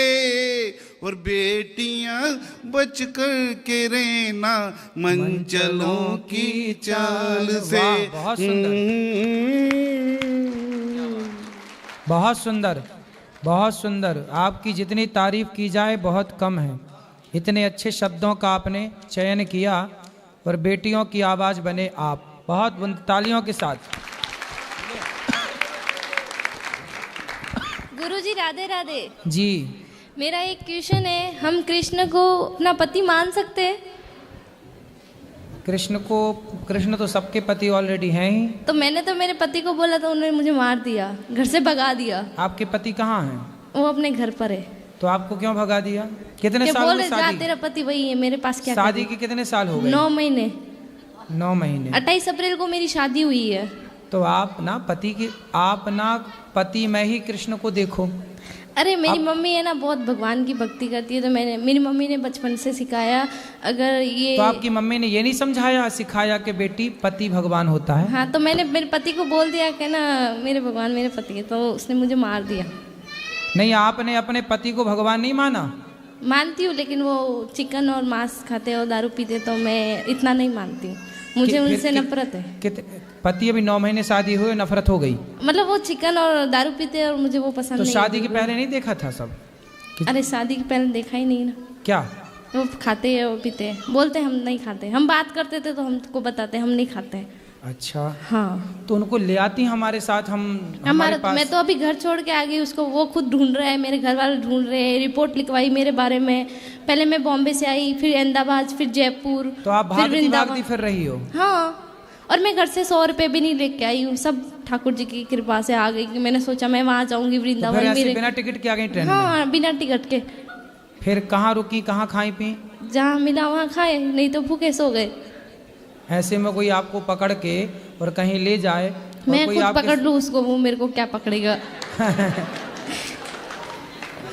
और बेटियां बच कर के रहना मंचलों की चाल से। बहुत सुंदर, बहुत सुंदर, बहुत सुंदर। आपकी जितनी तारीफ की जाए बहुत कम है। इतने अच्छे शब्दों का आपने चयन किया और बेटियों की आवाज बने आप। बहुत तालियों के साथ। गुरुजी राधे राधे जी। मेरा एक क्वेश्चन है, हम कृष्ण को अपना पति मान सकते हैं? कृष्ण तो सबके पति ऑलरेडी हैं ही। तो मैंने तो मेरे पति को बोला तो उन्होंने मुझे मार दिया, घर से भगा दिया। आपके पति कहाँ हैं? वो अपने घर पर है। तो आपको क्यों भगा दिया? कितने साल हुए शादी? तेरा पति वही है, मेरे पास क्या शादी के कितने साल हो गए? 9 महीने। 9 महीने। 28 अप्रैल को मेरी शादी हुई है। तो आप ना पति में ही कृष्ण को देखो। अरे मेरी मम्मी है ना बहुत भगवान की भक्ति करती है, तो मेरी मम्मी ने बचपन से सिखाया। अगर ये तो आपकी मम्मी ने ये नहीं समझाया सिखाया कि बेटी पति भगवान होता है? हाँ, तो मैंने मेरे पति को बोल दिया कि ना मेरे भगवान मेरे पति है, तो उसने मुझे मार दिया। नहीं, आपने अपने पति को भगवान नहीं माना? मानती हूँ, लेकिन वो चिकन और मांस खाते और दारू पीते, तो मैं इतना नहीं मानती हूँ। मुझे उनसे नफरत है। पति अभी 9 महीने शादी हुए, नफरत हो गई? मतलब वो चिकन और दारू पीते और मुझे वो पसंद तो नहीं। शादी के पहले नहीं देखा था सब? अरे शादी के पहले देखा ही नहीं ना। क्या वो खाते हैं, वो पीते हैं, बोलते हम नहीं खाते। हम बात करते थे तो हमको बताते हम नहीं खाते। अच्छा। हाँ, तो उनको ले आती हमारे साथ। हमारे पास। मैं तो अभी घर छोड़ के आ गई उसको, वो खुद ढूंढ रहा है, मेरे घर वाले ढूंढ रहे हैं। रिपोर्ट लिखवाई मेरे बारे में। पहले मैं बॉम्बे से आई, फिर अहमदाबाद, फिर जयपुर। तो आप भागती फिर रही हो? हाँ, और मैं घर से 100 रुपए भी नहीं लेके आई हूँ। सब ठाकुर जी की कृपा से आ गई कि मैंने सोचा मैं वहाँ जाऊंगी वृंदावन। तो फिर बिना टिकट के आ गई ट्रेन? हाँ, बिना टिकट के। फिर कहाँ रुकी, कहाँ खाई पी? जहाँ मिला वहाँ खाए, नहीं तो भूखे सो गए। ऐसे में कोई आपको पकड़ के और कहीं ले जाए, मैं खुद पकड़ लूँ उसको, वो मेरे को क्या पकड़ेगा?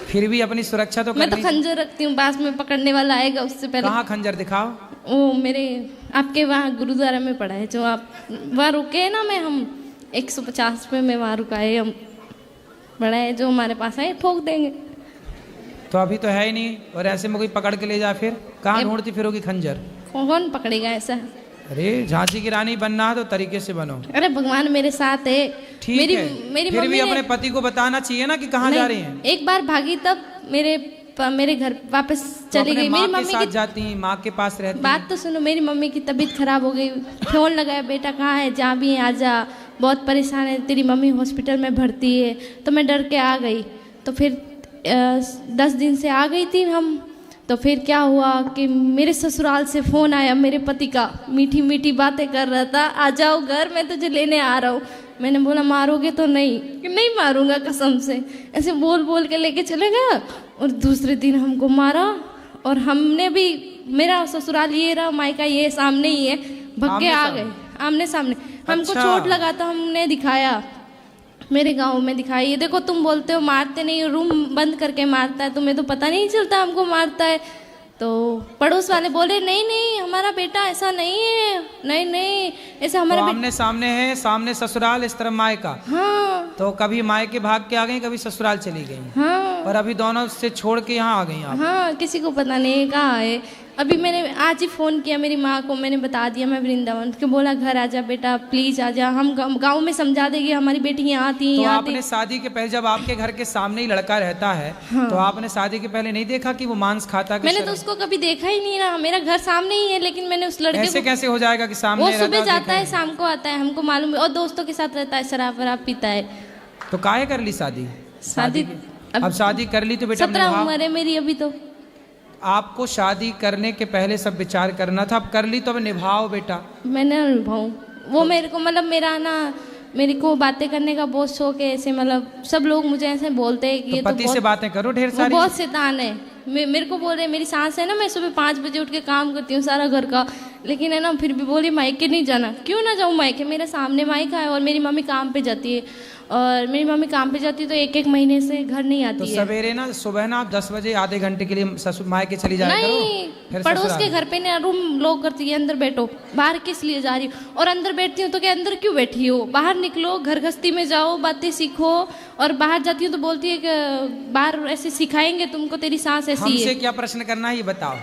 फिर भी अपनी सुरक्षा तो मैं तो खंजर रखती हूँ, पास में पकड़ने वाला आएगा उससे पहले। कहाँ खंजर दिखाओ? वो मेरे आपके वहाँ गुरुद्वारा में पड़ा है, जो आप वहाँ रुके हैं ना। हम 150 पे में वहाँ रुकाए, हम बड़ा है जो हमारे पास है, ठोक देंगे। तो अभी तो है ही नहीं, और ऐसे में कोई पकड़ के ले जाए फिर कहाँ ढूंढती फिरोगी खंजर? कौन पकड़ेगा ऐसा? अरे झांसी की रानी बनना है तो तरीके से बनो। अरे भगवान मेरे साथ है। ठीक है, फिर भी अपने पति को बताना चाहिए ना कि कहाँ जा रही हैं। एक बार भागी तब मेरे घर वापस चली गई। मेरी मम्मी के साथ जाती हैं, माँ के पास रहती। बात तो सुनो, मेरी मम्मी की तबीयत खराब हो गई। फोन लगाया, बेटा कहाँ है, जहाँ भी है आजा, बहुत परेशान है, तेरी मम्मी हॉस्पिटल में भर्ती है। तो मैं डर के आ गई। तो फिर 10 दिन से आ गई थी हम। तो फिर क्या हुआ कि मेरे ससुराल से फ़ोन आया मेरे पति का, मीठी मीठी बातें कर रहा था, आ जाओ घर, मैं तुझे लेने आ रहा हूँ। मैंने बोला मारोगे तो नहीं? कि नहीं मारूंगा कसम से। ऐसे बोल बोल के लेके चले गया और दूसरे दिन हमको मारा। और हमने भी, मेरा ससुराल ये रहा, मायका ये सामने ही है, भग के आ गए आमने सामने। हमको चोट लगा तो हमने दिखाया, मेरे गांव में दिखाई। ये देखो, तुम बोलते हो मारते नहीं, रूम बंद करके मारता है, तुम्हें तो पता नहीं चलता हमको मारता है। तो पड़ोस वाले बोले नहीं नहीं हमारा बेटा ऐसा नहीं है, नहीं नहीं ऐसा हमारा तो आमने सामने है, सामने ससुराल, इस तरफ मायका। हाँ। तो कभी मायके भाग के आ गई, कभी ससुराल चली गई। हाँ। और अभी दोनों से छोड़ के यहाँ आ गई आप। हाँ, किसी को पता नहीं कहाँ है। अभी मैंने आज ही फ़ोन किया मेरी माँ को, मैंने बता दिया मैं वृंदावन, उसके बोला घर आ जा बेटा प्लीज़ आ जा, हम गांव में समझा देंगे हमारी बेटी यहाँ आती है। तो यहाँ आपने शादी के पहले जब आपके घर के सामने ही लड़का रहता है, हाँ। तो आपने शादी के पहले नहीं देखा कि वो मांस खाता? मैंने तो उसको कभी देखा ही नहीं ना, मेरा घर सामने ही है, लेकिन मैंने उस लड़के ऐसे को कैसे हो जाएगा कि सामने वो रहता सुबह और जाता देखा है नहीं? शाम को आता है, हमको मालूम है, और दोस्तों के साथ रहता है, शराब वराब पीता है। तो काहे कर ली शादी? शादी अब शादी कर ली तो बेटा 17 उम्र है मेरी अभी। तो आपको शादी करने के पहले सब विचार करना था, अब कर ली तो अब निभाओ बेटा। मैंने निभाऊं, वो मेरे को मतलब मेरा ना, मेरे को बातें करने का बहुत शौक है ऐसे, मतलब सब लोग मुझे ऐसे बोलते हैं कि तो ये पति तो से बातें करो ढेर वो सारी। बहुत शैतान है। मेरे को बोल रहे, मेरी सास है ना, मैं सुबह 5 बजे उठ के काम करती हूँ सारा घर का, लेकिन है ना फिर भी बोली मायके नहीं जाना। क्यों ना जाऊँ मायके, मेरे सामने मायका है, और मेरी मम्मी काम पे जाती है, और मेरी मम्मी काम पे जाती है तो 1-1 महीने से घर नहीं आती तो है। सवेरे ना सुबह ना आप 10 बजे आधे घंटे के लिए ससुर मायके चली जाया करो। नहीं, फिर पड़ोस ससुराल। के घर पे ना रूम लॉक करती है, अंदर बैठो, बाहर किस लिए जा रही हो? और अंदर बैठती हूँ तो क्या अंदर क्यों बैठी हो? बाहर निकलो, घर गृहस्थी में जाओ, बातें सीखो। और बाहर जाती हूँ तो बोलती है कि बाहर ऐसे सिखाएंगे तुमको, तेरी सास ऐसी हमसे है। क्या प्रश्न करना है ये बताओ,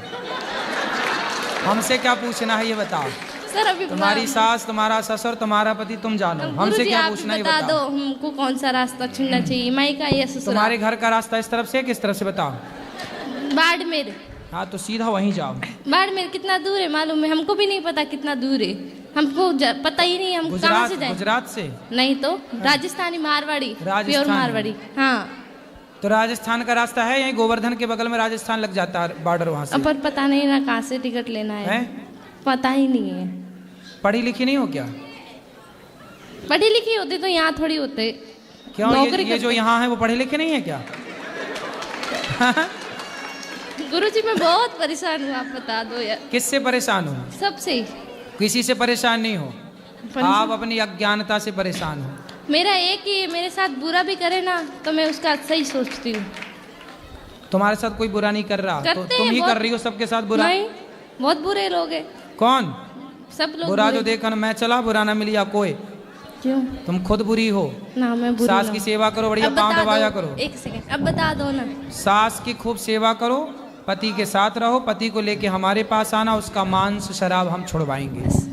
हमसे क्या पूछना है ये बताओ। सर अभी तुम्हारी सास, तुम्हारा ससुर, तुम्हारा पति, तुम जानो, हमसे गुरुजी, क्या आप पूछना है ये बता दो बताओ। हमको कौन सा रास्ता चुनना चाहिए, मायका या ससुराल? तुम्हारे घर का रास्ता इस तरफ से किस तरफ से बताओ? बाड़मेर। हाँ तो सीधा वहीं जाओ। बाड़मेर कितना दूर है मालूम है? हमको भी नहीं पता कितना दूर है, हमको पता ही नहीं, हम कहाँ से जाए? गुजरात से नहीं तो राजस्थानी मारवाड़ी, प्योर मारवाड़ी। हाँ तो राजस्थान का रास्ता है, यहीं गोवर्धन के बगल में राजस्थान लग जाता है बॉर्डर, वहाँ से। पर पता नहीं ना कहाँ से टिकट लेना है, पता ही नहीं है। पढ़ी लिखी नहीं हो क्या? पढ़ी लिखी होती तो यहाँ थोड़ी होते। क्यों ये जो यहाँ है वो पढ़े लिखे नहीं है क्या? गुरुजी मैं बहुत परेशान हूँ, आप बता दो यार। किससे परेशान हो? सबसे। किसी से परेशान नहीं हो, आप अपनी अज्ञानता से परेशान हो। मेरा एक ही, मेरे साथ बुरा भी करे ना तो मैं उसका सही सोचती हूँ। तुम्हारे साथ कोई बुरा नहीं कर रहा, तो तुम ही कर रही हो सबके साथ बुरा। नहीं, बहुत बुरे लोग हैं। कौन? सब लोग बुरा जो देखा ना मैं चला, बुरा ना मिली आपको। क्यों? तुम खुद बुरी हो। ना मैं बुरी सास की सेवा करो, बढ़िया पाँव दबाया करो। एक सेकंड, अब बता दो ना। सास की खूब सेवा करो, पति के साथ रहो, पति को लेके हमारे पास आना, उसका मांस शराब हम छुड़वाएंगे।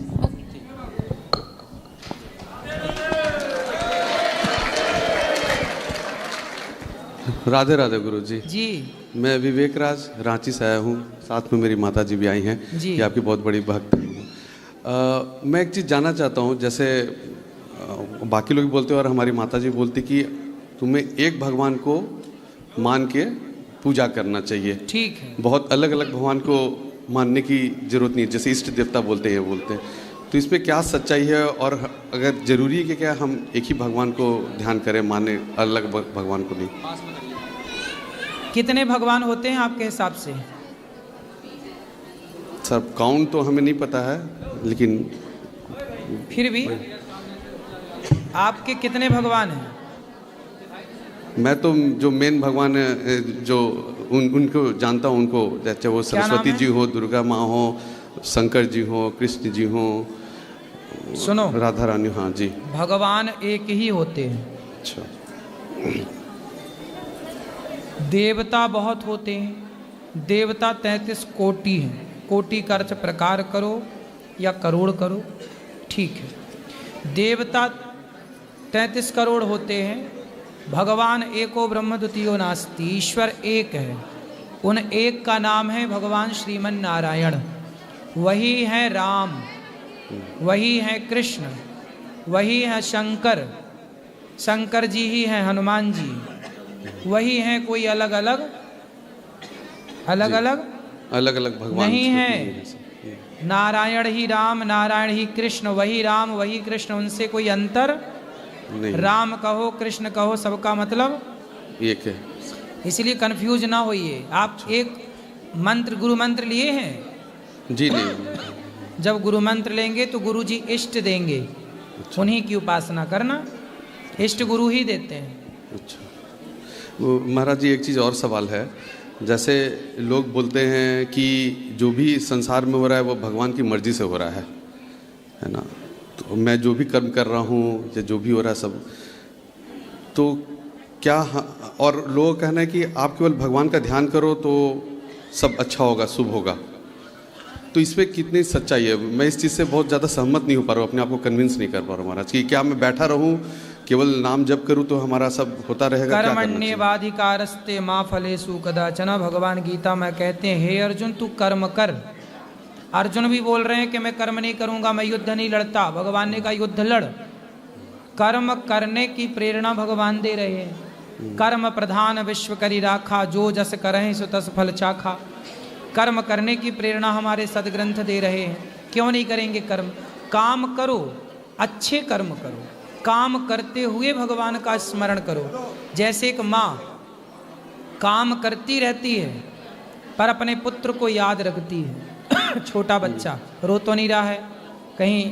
राधे राधे गुरु जी। जी मैं विवेक राज रांची से आया हूँ, साथ में मेरी माता जी भी आई हैं, ये आपकी बहुत बड़ी भक्त हूँ। मैं एक चीज़ जानना चाहता हूँ, जैसे बाकी लोग बोलते हैं और हमारी माता जी बोलती कि तुम्हें एक भगवान को मान के पूजा करना चाहिए। ठीक है। बहुत अलग अलग भगवान को मानने की जरूरत नहीं है, जैसे इष्ट देवता बोलते हैं बोलते हैं, तो इस पर क्या सच्चाई है? और अगर जरूरी है कि क्या हम एक ही भगवान को ध्यान करें, माने अलग भगवान को नहीं? कितने भगवान होते हैं आपके हिसाब से? सर काउंट तो हमें नहीं पता है, लेकिन फिर भी आपके कितने भगवान हैं? मैं तो जो मेन भगवान है, जो उनको जानता हूँ, उनको चाहे वो सरस्वती जी हो, दुर्गा माँ हो, शंकर जी हो, कृष्ण जी हो, सुनो, राधा रानी। हाँ जी, भगवान एक ही होते हैं। अच्छा। देवता बहुत होते हैं, देवता 33 कोटि हैं। कोटि का अर्थ प्रकार करो या करोड़ करो, ठीक है। देवता 33 करोड़ होते हैं। भगवान एको ब्रह्म द्वितीयो नास्ति, ईश्वर एक है। उन एक का नाम है भगवान श्रीमन नारायण। वही है राम, वही है कृष्ण, वही है शंकर, शंकर जी ही हैं हनुमान जी, वही हैं कोई अलग अलग भगवान नहीं है। नारायण ही राम, नारायण ही कृष्ण, वही राम वही कृष्ण, उनसे कोई अंतर नहीं। राम कहो कृष्ण कहो, सबका मतलब एक है। इसलिए कंफ्यूज ना होइए। आप एक मंत्र गुरु मंत्र लिए हैं? जी नहीं। जब गुरु मंत्र लेंगे तो गुरु जी इष्ट देंगे, उन्हीं की उपासना करना, इष्ट गुरु ही देते हैं। अच्छा महाराज जी, एक चीज़ और सवाल है, जैसे लोग बोलते हैं कि जो भी संसार में हो रहा है वो भगवान की मर्जी से हो रहा है ना, तो मैं जो भी कर्म कर रहा हूँ या जो भी हो रहा है सब, तो क्या और लोगों का कहना है कि आप केवल भगवान का ध्यान करो तो सब अच्छा होगा, शुभ होगा, तो इसमें कितनी सच्चाई है? मैं इस चीज़ से बहुत ज़्यादा सहमत नहीं हो पा रहा हूँ, अपने आप को कन्विंस नहीं कर पा रहा हूँ महाराज कि क्या मैं बैठा रहूँ केवल नाम जप करूँ तो हमारा सब होता रहेगा? कर्मण्येवाधिकारस्ते माँ फलेषु कदाचन। भगवान गीता में कहते हैं हे अर्जुन तू कर्म कर। अर्जुन भी बोल रहे हैं कि मैं कर्म नहीं करूँगा, मैं युद्ध नहीं लड़ता। भगवान ने कहा युद्ध लड़। कर्म करने की प्रेरणा भगवान दे रहे हैं। कर्म प्रधान विश्व करी राखा, जो जस करहि सो तस फल चाखा। कर्म करने की प्रेरणा हमारे सदग्रंथ दे रहे हैं। क्यों नहीं करेंगे कर्म? काम करो, अच्छे कर्म करो, काम करते हुए भगवान का स्मरण करो। जैसे एक माँ काम करती रहती है पर अपने पुत्र को याद रखती है। छोटा बच्चा रो तो नहीं रहा है, कहीं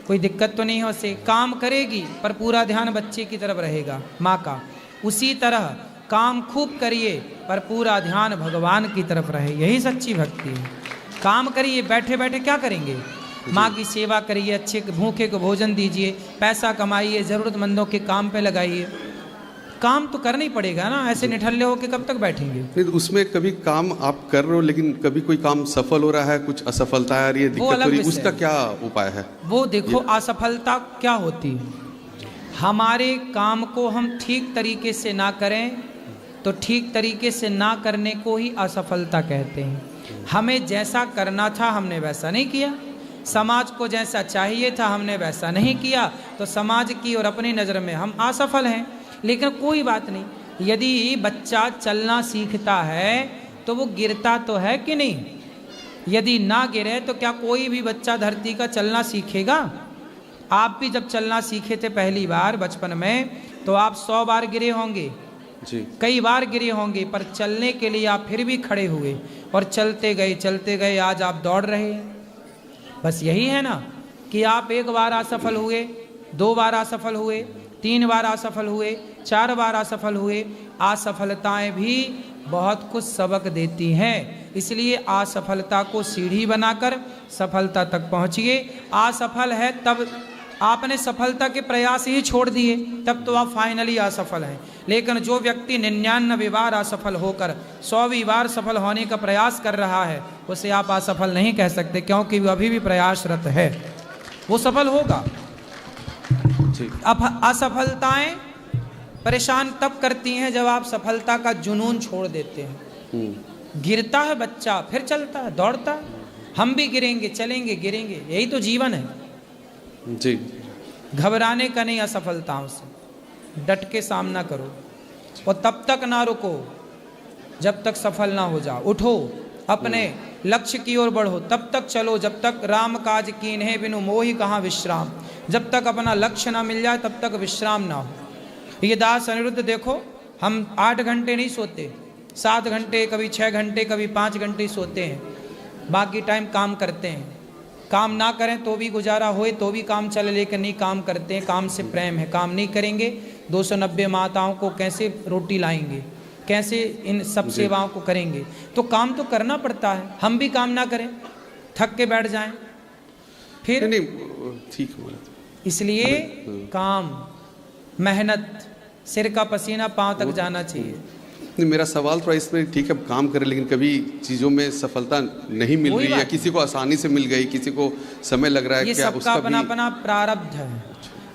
कोई दिक्कत तो नहीं है उसे, काम करेगी पर पूरा ध्यान बच्चे की तरफ रहेगा माँ का। उसी तरह काम खूब करिए पर पूरा ध्यान भगवान की तरफ रहे, यही सच्ची भक्ति है। काम करिए, बैठे बैठे क्या करेंगे? माँ की सेवा करिए, अच्छे भूखे को भोजन दीजिए, पैसा कमाइए, ज़रूरतमंदों के काम पे लगाइए। काम तो करना ही पड़ेगा ना, ऐसे निठल्ले होके कब तक बैठेंगे? नहीं, उसमें कभी काम आप कर रहे हो लेकिन कभी कोई काम सफल हो रहा है, कुछ असफलता आ रही है, दिक्कत हो रही है, उसका क्या उपाय है? वो देखो, असफलता क्या होती है? हमारे काम को हम ठीक तरीके से ना करें तो ठीक तरीके से ना करने को ही असफलता कहते हैं। हमें जैसा करना था हमने वैसा नहीं किया, समाज को जैसा चाहिए था हमने वैसा नहीं किया, तो समाज की और अपनी नज़र में हम असफल हैं। लेकिन कोई बात नहीं, यदि बच्चा चलना सीखता है तो वो गिरता तो है कि नहीं? यदि ना गिरे तो क्या कोई भी बच्चा धरती का चलना सीखेगा? आप भी जब चलना सीखे थे पहली बार बचपन में तो आप 100 बार गिरे होंगे जी, कई बार गिरे होंगे, पर चलने के लिए आप फिर भी खड़े हुए और चलते गए, आज आप दौड़ रहे हैं। बस यही है ना कि आप 1 बार असफल हुए, 2 बार असफल हुए, 3 बार असफल हुए, 4 बार असफल हुए। असफलताएं भी बहुत कुछ सबक देती हैं, इसलिए असफलता को सीढ़ी बनाकर सफलता तक पहुंचिए। असफल है तब आपने सफलता के प्रयास ही छोड़ दिए, तब तो आप फाइनली असफल हैं। लेकिन जो व्यक्ति 99 बार असफल होकर 100वीं बार सफल होने का प्रयास कर रहा है उसे आप असफल नहीं कह सकते, क्योंकि वो अभी भी प्रयासरत है, वो सफल होगा। अब असफलताएं परेशान तब करती हैं जब आप सफलता का जुनून छोड़ देते हैं। गिरता है बच्चा फिर चलता है, दौड़ता है। हम भी गिरेंगे, चलेंगे, गिरेंगे, यही तो जीवन है जी। घबराने का नहीं, असफलताओं से डट के सामना करो और तब तक ना रुको जब तक सफल ना हो जाओ। उठो, अपने लक्ष्य की ओर बढ़ो, तब तक चलो जब तक राम काज कीन्हे बिनु मोहि कहाँ विश्राम। जब तक अपना लक्ष्य ना मिल जाए तब तक विश्राम ना हो। ये दास अनिरुद्ध देखो, हम 8 घंटे नहीं सोते, 7 घंटे, कभी 6 घंटे, कभी 5 घंटे सोते हैं, बाकी टाइम काम करते हैं। काम ना करें तो भी गुजारा होए तो भी काम चले, लेकिन नहीं, काम करते हैं, काम से प्रेम है। काम नहीं करेंगे 290 माताओं को कैसे रोटी लाएंगे, कैसे इन सब सेवाओं को करेंगे? तो काम तो करना पड़ता है। हम भी काम ना करें, थक के बैठ जाएं फिर नहीं, ठीक। इसलिए काम, मेहनत, सिर का पसीना पांव तक जाना चाहिए। नहीं, मेरा सवाल थोड़ा इसमें, ठीक है काम करें लेकिन कभी चीज़ों में सफलता नहीं मिल रही है, किसी को आसानी से मिल गई, किसी को समय लग रहा है, ये क्या सबका अपना अपना प्रारब्ध है।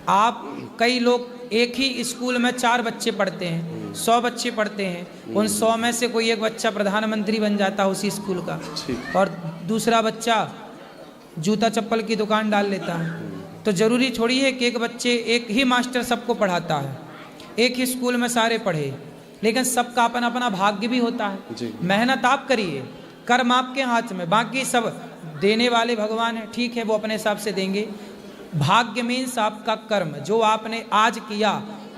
आप कई लोग एक ही स्कूल में 4 बच्चे पढ़ते हैं, 100 बच्चे पढ़ते हैं, उन 100 में से कोई एक बच्चा प्रधानमंत्री बन जाता है उसी स्कूल का, और दूसरा बच्चा जूता चप्पल की दुकान डाल लेता है। तो जरूरी थोड़ी है कि एक बच्चे, एक ही मास्टर सबको पढ़ाता है, एक ही स्कूल में सारे पढ़े, लेकिन सबका अपना अपना भाग्य भी होता है। मेहनत आप करिए, कर्म आपके हाथ में, बाकी सब देने वाले भगवान है, ठीक है, वो अपने हिसाब से देंगे। भाग्य मीन्स आपका कर्म, जो आपने आज किया,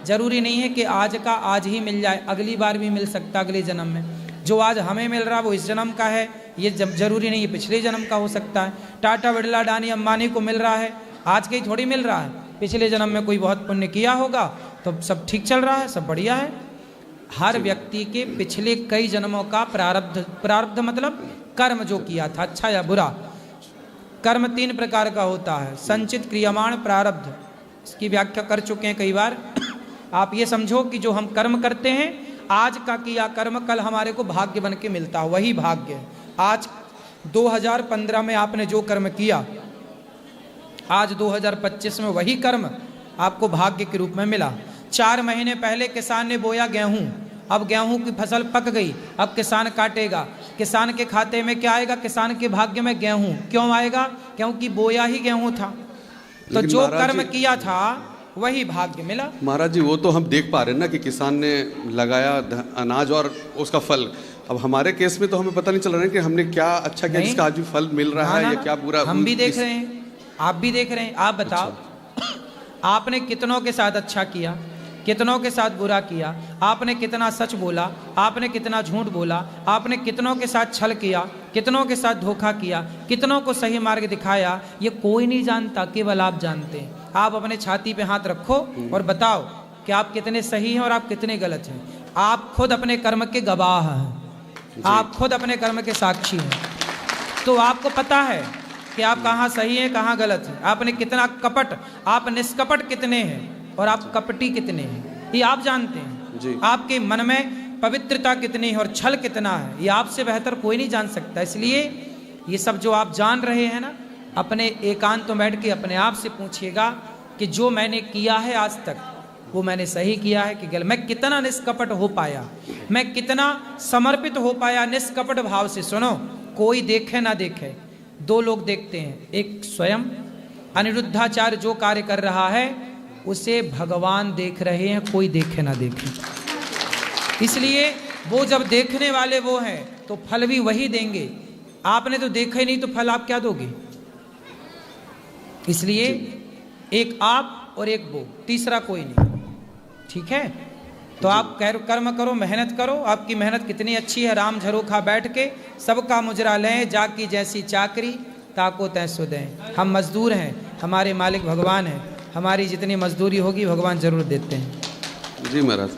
जरूरी नहीं है कि आज का आज ही मिल जाए, अगली बार भी मिल सकता, अगले जन्म में। जो आज हमें मिल रहा है वो इस जन्म का है, ये जरूरी नहीं है पिछले जन्म का हो सकता है। टाटा, बिरला, अडानी, अंबानी को मिल रहा है, आज के ही थोड़ी मिल रहा है, पिछले जन्म में कोई बहुत पुण्य किया होगा तो सब ठीक चल रहा है, सब बढ़िया है। हर व्यक्ति के पिछले कई जन्मों का प्रारब्ध मतलब कर्म जो किया था, अच्छा या बुरा। कर्म 3 प्रकार का होता है, संचित, क्रियमाण, प्रारब्ध। इसकी व्याख्या कर चुके हैं कई बार। आप ये समझो कि जो हम कर्म करते हैं, आज का किया कर्म कल हमारे को भाग्य बन के मिलता है, वही भाग्य है। आज 2015 में आपने जो कर्म किया, आज 2025 में वही कर्म आपको भाग्य के रूप में मिला। 4 महीने पहले किसान ने बोया गेहूं, अब गेहूं की फसल पक गई, अब किसान काटेगा। किसान के खाते में क्या आएगा? किसान के भाग्य में गेहूं। क्यों आएगा? क्योंकि बोया ही गेहूं था। तो जो कर्म किया था वही भाग्य मिला। महाराज जी, वो तो हम देख पा रहे हैं ना कि किसान ने लगाया अनाज और उसका फल। अब हमारे केस में तो हमें पता नहीं चल रहा है कि हमने क्या अच्छा किया जिसका आज भी फल मिल रहा है, या क्या बुरा। हम भी देख रहे हैं, आप भी देख रहे हैं। आप बताओ, आपने कितनों के साथ अच्छा किया, कितनों के साथ बुरा किया, आपने कितना सच बोला, आपने कितना झूठ बोला, आपने कितनों के साथ छल किया, कितनों के साथ धोखा किया, कितनों को सही मार्ग दिखाया, ये कोई नहीं जानता, केवल आप जानते हैं। आप अपने छाती पे हाथ रखो और बताओ कि आप कितने सही हैं और आप कितने गलत हैं। आप खुद अपने कर्म के गवाह हैं, आप खुद अपने कर्म के साक्षी हैं। तो आपको पता है कि आप कहाँ सही हैं, कहाँ गलत हैं। आपने कितना कपट, आप निष्कपट कितने हैं और आप कपटी कितने हैं, ये आप जानते हैं जी। आपके मन में पवित्रता कितनी है और छल कितना है, ये आपसे बेहतर कोई नहीं जान सकता। इसलिए ये सब जो आप जान रहे हैं ना, अपने एकांत में बैठ के अपने आप से पूछिएगा कि जो मैंने किया है आज तक, वो मैंने सही किया है कि गलत। मैं कितना निष्कपट हो पाया, मैं कितना समर्पित हो पाया निष्कपट भाव से। सुनो, कोई देखे ना देखे, 2 लोग देखते हैं, एक स्वयं अनिरुद्धाचार्य जो कार्य कर रहा है उसे भगवान देख रहे हैं, कोई देखे ना देखे। इसलिए वो जब देखने वाले वो हैं तो फल भी वही देंगे। आपने तो देखा ही नहीं तो फल आप क्या दोगे? इसलिए एक आप और एक वो, तीसरा कोई नहीं। ठीक है, तो आप कर्म करो, मेहनत करो। आपकी मेहनत कितनी अच्छी है। राम झरोखा बैठ के सबका मुजरा लें, जाकी जैसी चाकरी ताको तैसो दें। हम मजदूर हैं, हमारे मालिक भगवान हैं। हमारी जितनी मजदूरी होगी भगवान जरूर देते हैं। जी महाराज,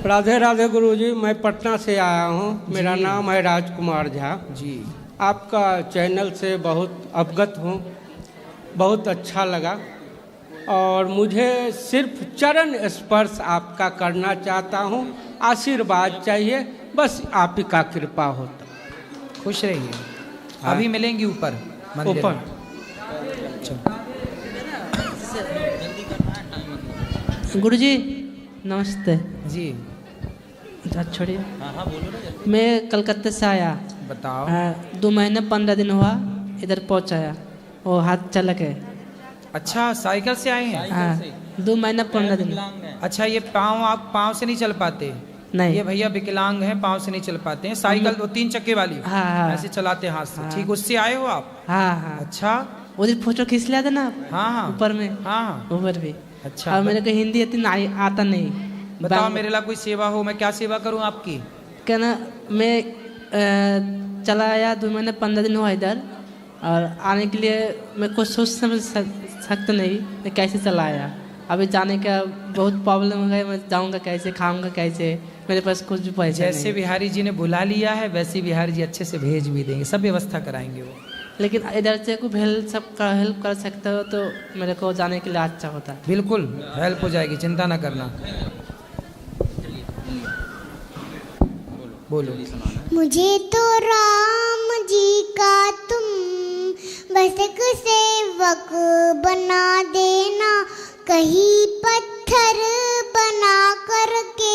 राधे राधे गुरुजी। मैं पटना से आया हूँ, मेरा नाम है राजकुमार झा जी। आपका चैनल से बहुत अवगत हूँ, बहुत अच्छा लगा और मुझे सिर्फ चरण स्पर्श आपका करना चाहता हूँ। आशीर्वाद चाहिए, बस आप ही का कृपा होता। खुश रहिए, अभी मिलेंगी ऊपर ऊपर। गुरुजी नमस्ते जी। छोड़िए, मैं कलकत्ते से आया। बताओ। 2 महीने 15 दिन हुआ इधर पहुंचाया, वो हाथ चल के। अच्छा, साइकिल से आए हैं? हाँ, 2 महीने 15 दिन। अच्छा, ये पाँव, आप पाँव से नहीं चल पाते? नहीं, ये भैया विकलांग हैं, पाँव से नहीं चल पाते हैं। साइकिल 2-3 चक्के वाली हाँ, ऐसे चलाते हाथ से। ठीक, उससे आए हो आप? हाँ हाँ। अच्छा, उधर फोटो खींच लिया था ना? हाँ हाँ, ऊपर में। हाँ ऊपर भी। अच्छा, और मेरे को हिंदी इतनी आता नहीं। बताओ मेरे लिए कोई सेवा हो, मैं क्या सेवा करूं आपकी? क्या ना, मैं चला आया 2 महीने 15 दिन हुआ इधर, और आने के लिए मैं कुछ सोच समझ सकता नहीं मैं कैसे चला आया। अभी जाने का बहुत प्रॉब्लम हो गया, मैं जाऊँगा कैसे, खाऊँगा कैसे, मेरे पास कुछ भी पैसा नहीं। जैसे बिहारी जी ने बुला लिया है वैसे बिहारी जी अच्छे से भेज भी देंगे, सब व्यवस्था कराएंगे वो। लेकिन इधर से कुछ हेल्प कर सकते हो तो मेरे को जाने के लिए अच्छा होता। बिल्कुल हेल्प हो जाएगी, चिंता ना करना। बोलो। मुझे तो राम जी का तुम बस एक सेवक बना देना, कहीं पत्थर बना करके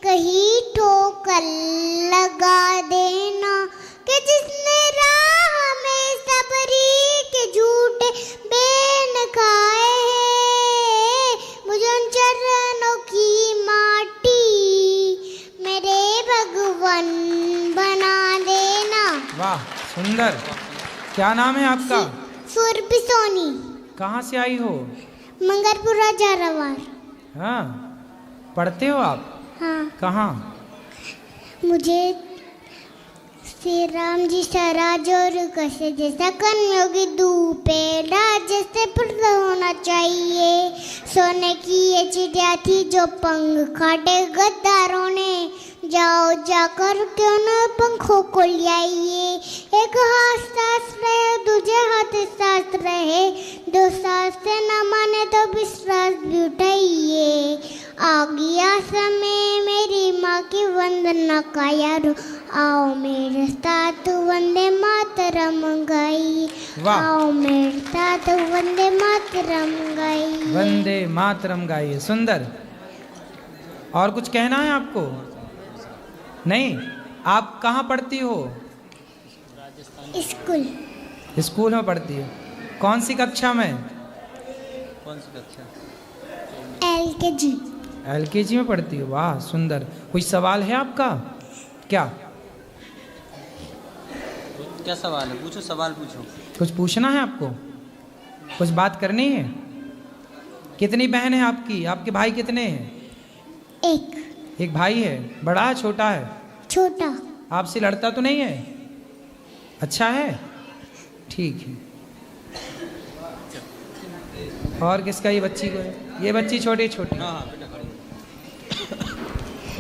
कहीं ठोकर लगा देना, कि जिसने राह में सबरी के झूठे बेन खाए हैं, मुझे उन चरणों की माटी मेरे भगवान बना देना। वाह सुंदर। क्या नाम है आपका? सुरभि सोनी। कहाँ से आई हो? मंगलपुरा झालावाड़। हाँ, पढ़ते हो आप? हाँ। कहाँ? मुझे श्री राम जी सराज और कैसे जैसा कर्मयोगी धूपेला जैसे प्रद होना चाहिए। सोने की ये चिड़िया थी जो पंख काटे गद्दारों ने, जाओ जाकर क्यों न पंखों को ले आइए, एक हाथ सांस रहे दूजे हाथ सांस रहे, दो सांस से न माने तो विश्वास भी उठाइए। आ गया समय मेरी माँ की वंदना का यारो, आओ मेरे साथ वंदे मातरम गाइए, आओ मेरे साथ वंदे मातरम गाइए। वंदे मातरम गाइए, सुंदर। और कुछ कहना है आपको? नहीं? आप कहाँ पढ़ती हो? स्कूल। स्कूल में पढ़ती हो? कौन सी कक्षा में? कौन सी कक्षा? LKG। LKG में पढ़ती हो, वाह सुंदर। कोई सवाल है आपका? क्या क्या सवाल है? पूछो, सवाल पूछो। कुछ पूछना है आपको? कुछ बात करनी है? कितनी बहन है आपकी? आपके भाई कितने हैं? एक भाई है। बड़ा है छोटा है? छोटा। आपसे लड़ता तो नहीं है? अच्छा है, ठीक है। और किसका ये बच्ची को है? ये बच्ची छोटी छोटी।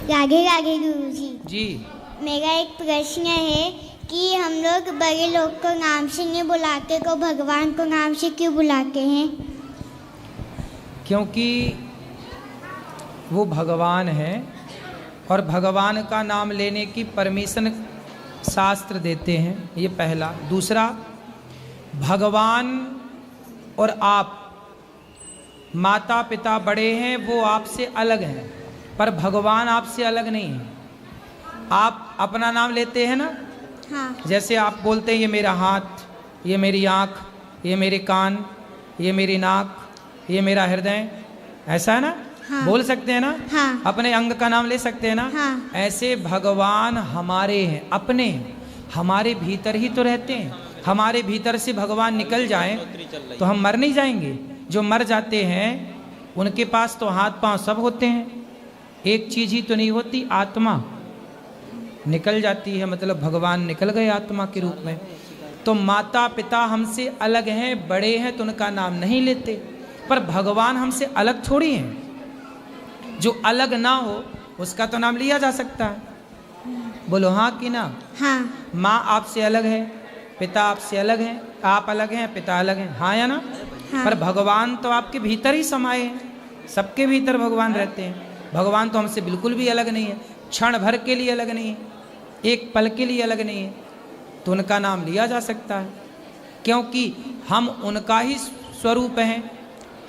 राधे राधे गुरुजी। जी। मेरा एक प्रश्न है कि हम लोग बड़े लोग को नाम से नहीं बुलाते, को भगवान को नाम से क्यों बुलाते हैं? क्योंकि वो भगवान है और भगवान का नाम लेने की परमिशन शास्त्र देते हैं, ये पहला। दूसरा, भगवान और आप माता पिता बड़े हैं, वो आपसे अलग हैं, पर भगवान आपसे अलग नहीं है। आप अपना नाम लेते हैं ना? हाँ। जैसे आप बोलते हैं ये मेरा हाथ, ये मेरी आँख, ये मेरे कान, ये मेरी नाक, ये मेरा हृदय, ऐसा है ना? हाँ। बोल सकते हैं ना? हाँ। अपने अंग का नाम ले सकते हैं ना? हाँ। ऐसे भगवान हमारे हैं, अपने हैं, हमारे भीतर ही तो रहते हैं। हमारे भीतर से भगवान निकल जाएं तो हम मर नहीं जाएंगे। जो मर जाते हैं उनके पास तो हाथ पांव सब होते हैं, एक चीज ही तो नहीं होती, आत्मा निकल जाती है, मतलब भगवान निकल गए आत्मा के रूप में। तो माता पिता हमसे अलग हैं, बड़े हैं, तो उनका नाम नहीं लेते, पर भगवान हमसे अलग थोड़ी हैं। जो अलग ना हो उसका तो नाम लिया जा सकता है। बोलो हाँ कि ना? हाँ। माँ आपसे अलग है, पिता आपसे अलग है, आप अलग हैं, पिता अलग हैं, हाँ या ना? हाँ। पर भगवान तो आपके भीतर ही समाये हैं, सबके भीतर भगवान रहते हैं। भगवान तो हमसे बिल्कुल भी अलग नहीं है, क्षण भर के लिए अलग नहीं है, एक पल के लिए अलग नहीं है, तो उनका नाम लिया जा सकता है, क्योंकि हम उनका ही स्वरूप हैं,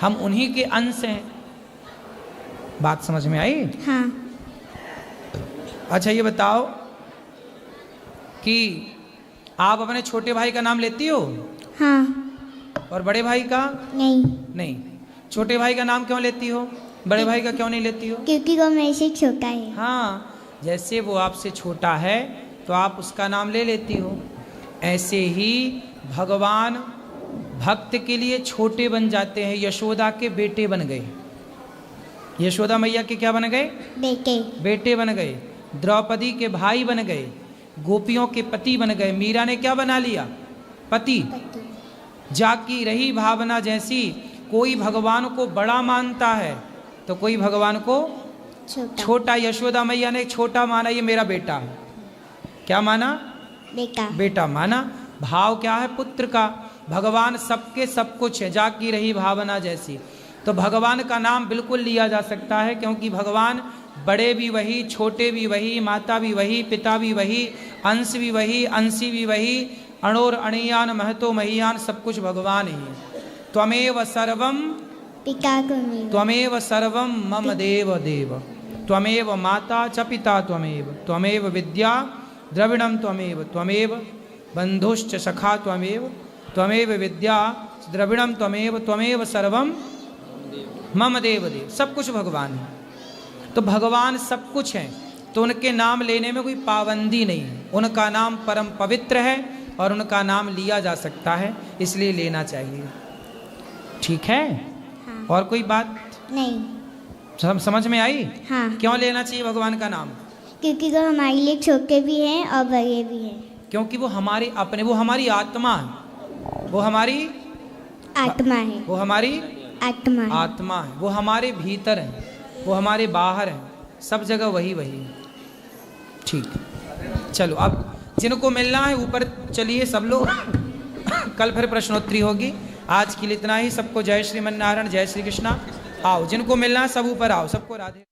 हम उन्हीं के अंश हैं। बात समझ में आई? हाँ। अच्छा ये बताओ कि आप अपने छोटे भाई का नाम लेती हो? हाँ। और बड़े भाई का? नहीं। छोटे भाई का नाम क्यों लेती हो, बड़े भाई का क्यों नहीं लेती हो? क्योंकि वो मेरे से छोटा है। हाँ, जैसे वो आपसे छोटा है तो आप उसका नाम ले लेती हो, ऐसे ही भगवान भक्त के लिए छोटे बन जाते हैं। यशोदा के बेटे बन गए, यशोदा मैया के क्या बन गए? बेटे बन गए। द्रौपदी के भाई बन गए, गोपियों के पति बन गए। मीरा ने क्या बना लिया? पति। जाकी रही भावना जैसी, कोई भगवान को बड़ा मानता है तो कोई भगवान को छोटा। यशोदा मैया ने छोटा माना, ये मेरा बेटा है। क्या माना? बेटा माना। भाव क्या है? पुत्र का। भगवान सबके सब कुछ है, जाकी रही भावना जैसी। तो भगवान का नाम बिल्कुल लिया जा सकता है, क्योंकि भगवान बड़े भी वही, छोटे भी वही, माता भी वही, पिता भी वही, अंश भी वही, अंशी भी वही, अणोर अणियान महतो महियान, सब कुछ भगवान ही है। त्वमेव सर्वम त्वमेव सर्वम मम देव देव, त्वमेव माता च पिता त्वमेव, त्वमेव विद्या द्रविणम त्वमेव, त्वमेव बंधुश्च सखा त्वमेव, त्वमेव विद्या द्रविणम त्वमेव, त्वमेव सर्वम मम देव देव। सब कुछ भगवान है। तो भगवान सब कुछ है, तो उनके नाम लेने में कोई पाबंदी नहीं है। उनका नाम परम पवित्र है और उनका नाम लिया जा सकता है, इसलिए लेना चाहिए। ठीक है? हाँ। और कोई बात नहीं? समझ में आई? हाँ। क्यों लेना चाहिए भगवान का नाम? क्योंकि वो हमारे लिए छोटे भी हैं और बड़े भी हैं। क्योंकि वो हमारे अपने, वो हमारी आत्मा है, वो हमारी आत्मा है, वो हमारी आत्मा है, वो हमारे भीतर है, वो हमारे बाहर है, सब जगह वही वही है। ठीक, चलो अब जिनको मिलना है ऊपर चलिए सब लोग। कल फिर प्रश्नोत्तरी होगी। आज के लिए इतना ही। सबको जय श्रीमन नारायण, जय श्री कृष्णा। आओ, जिनको मिलना है सब ऊपर आओ। सबको राधे।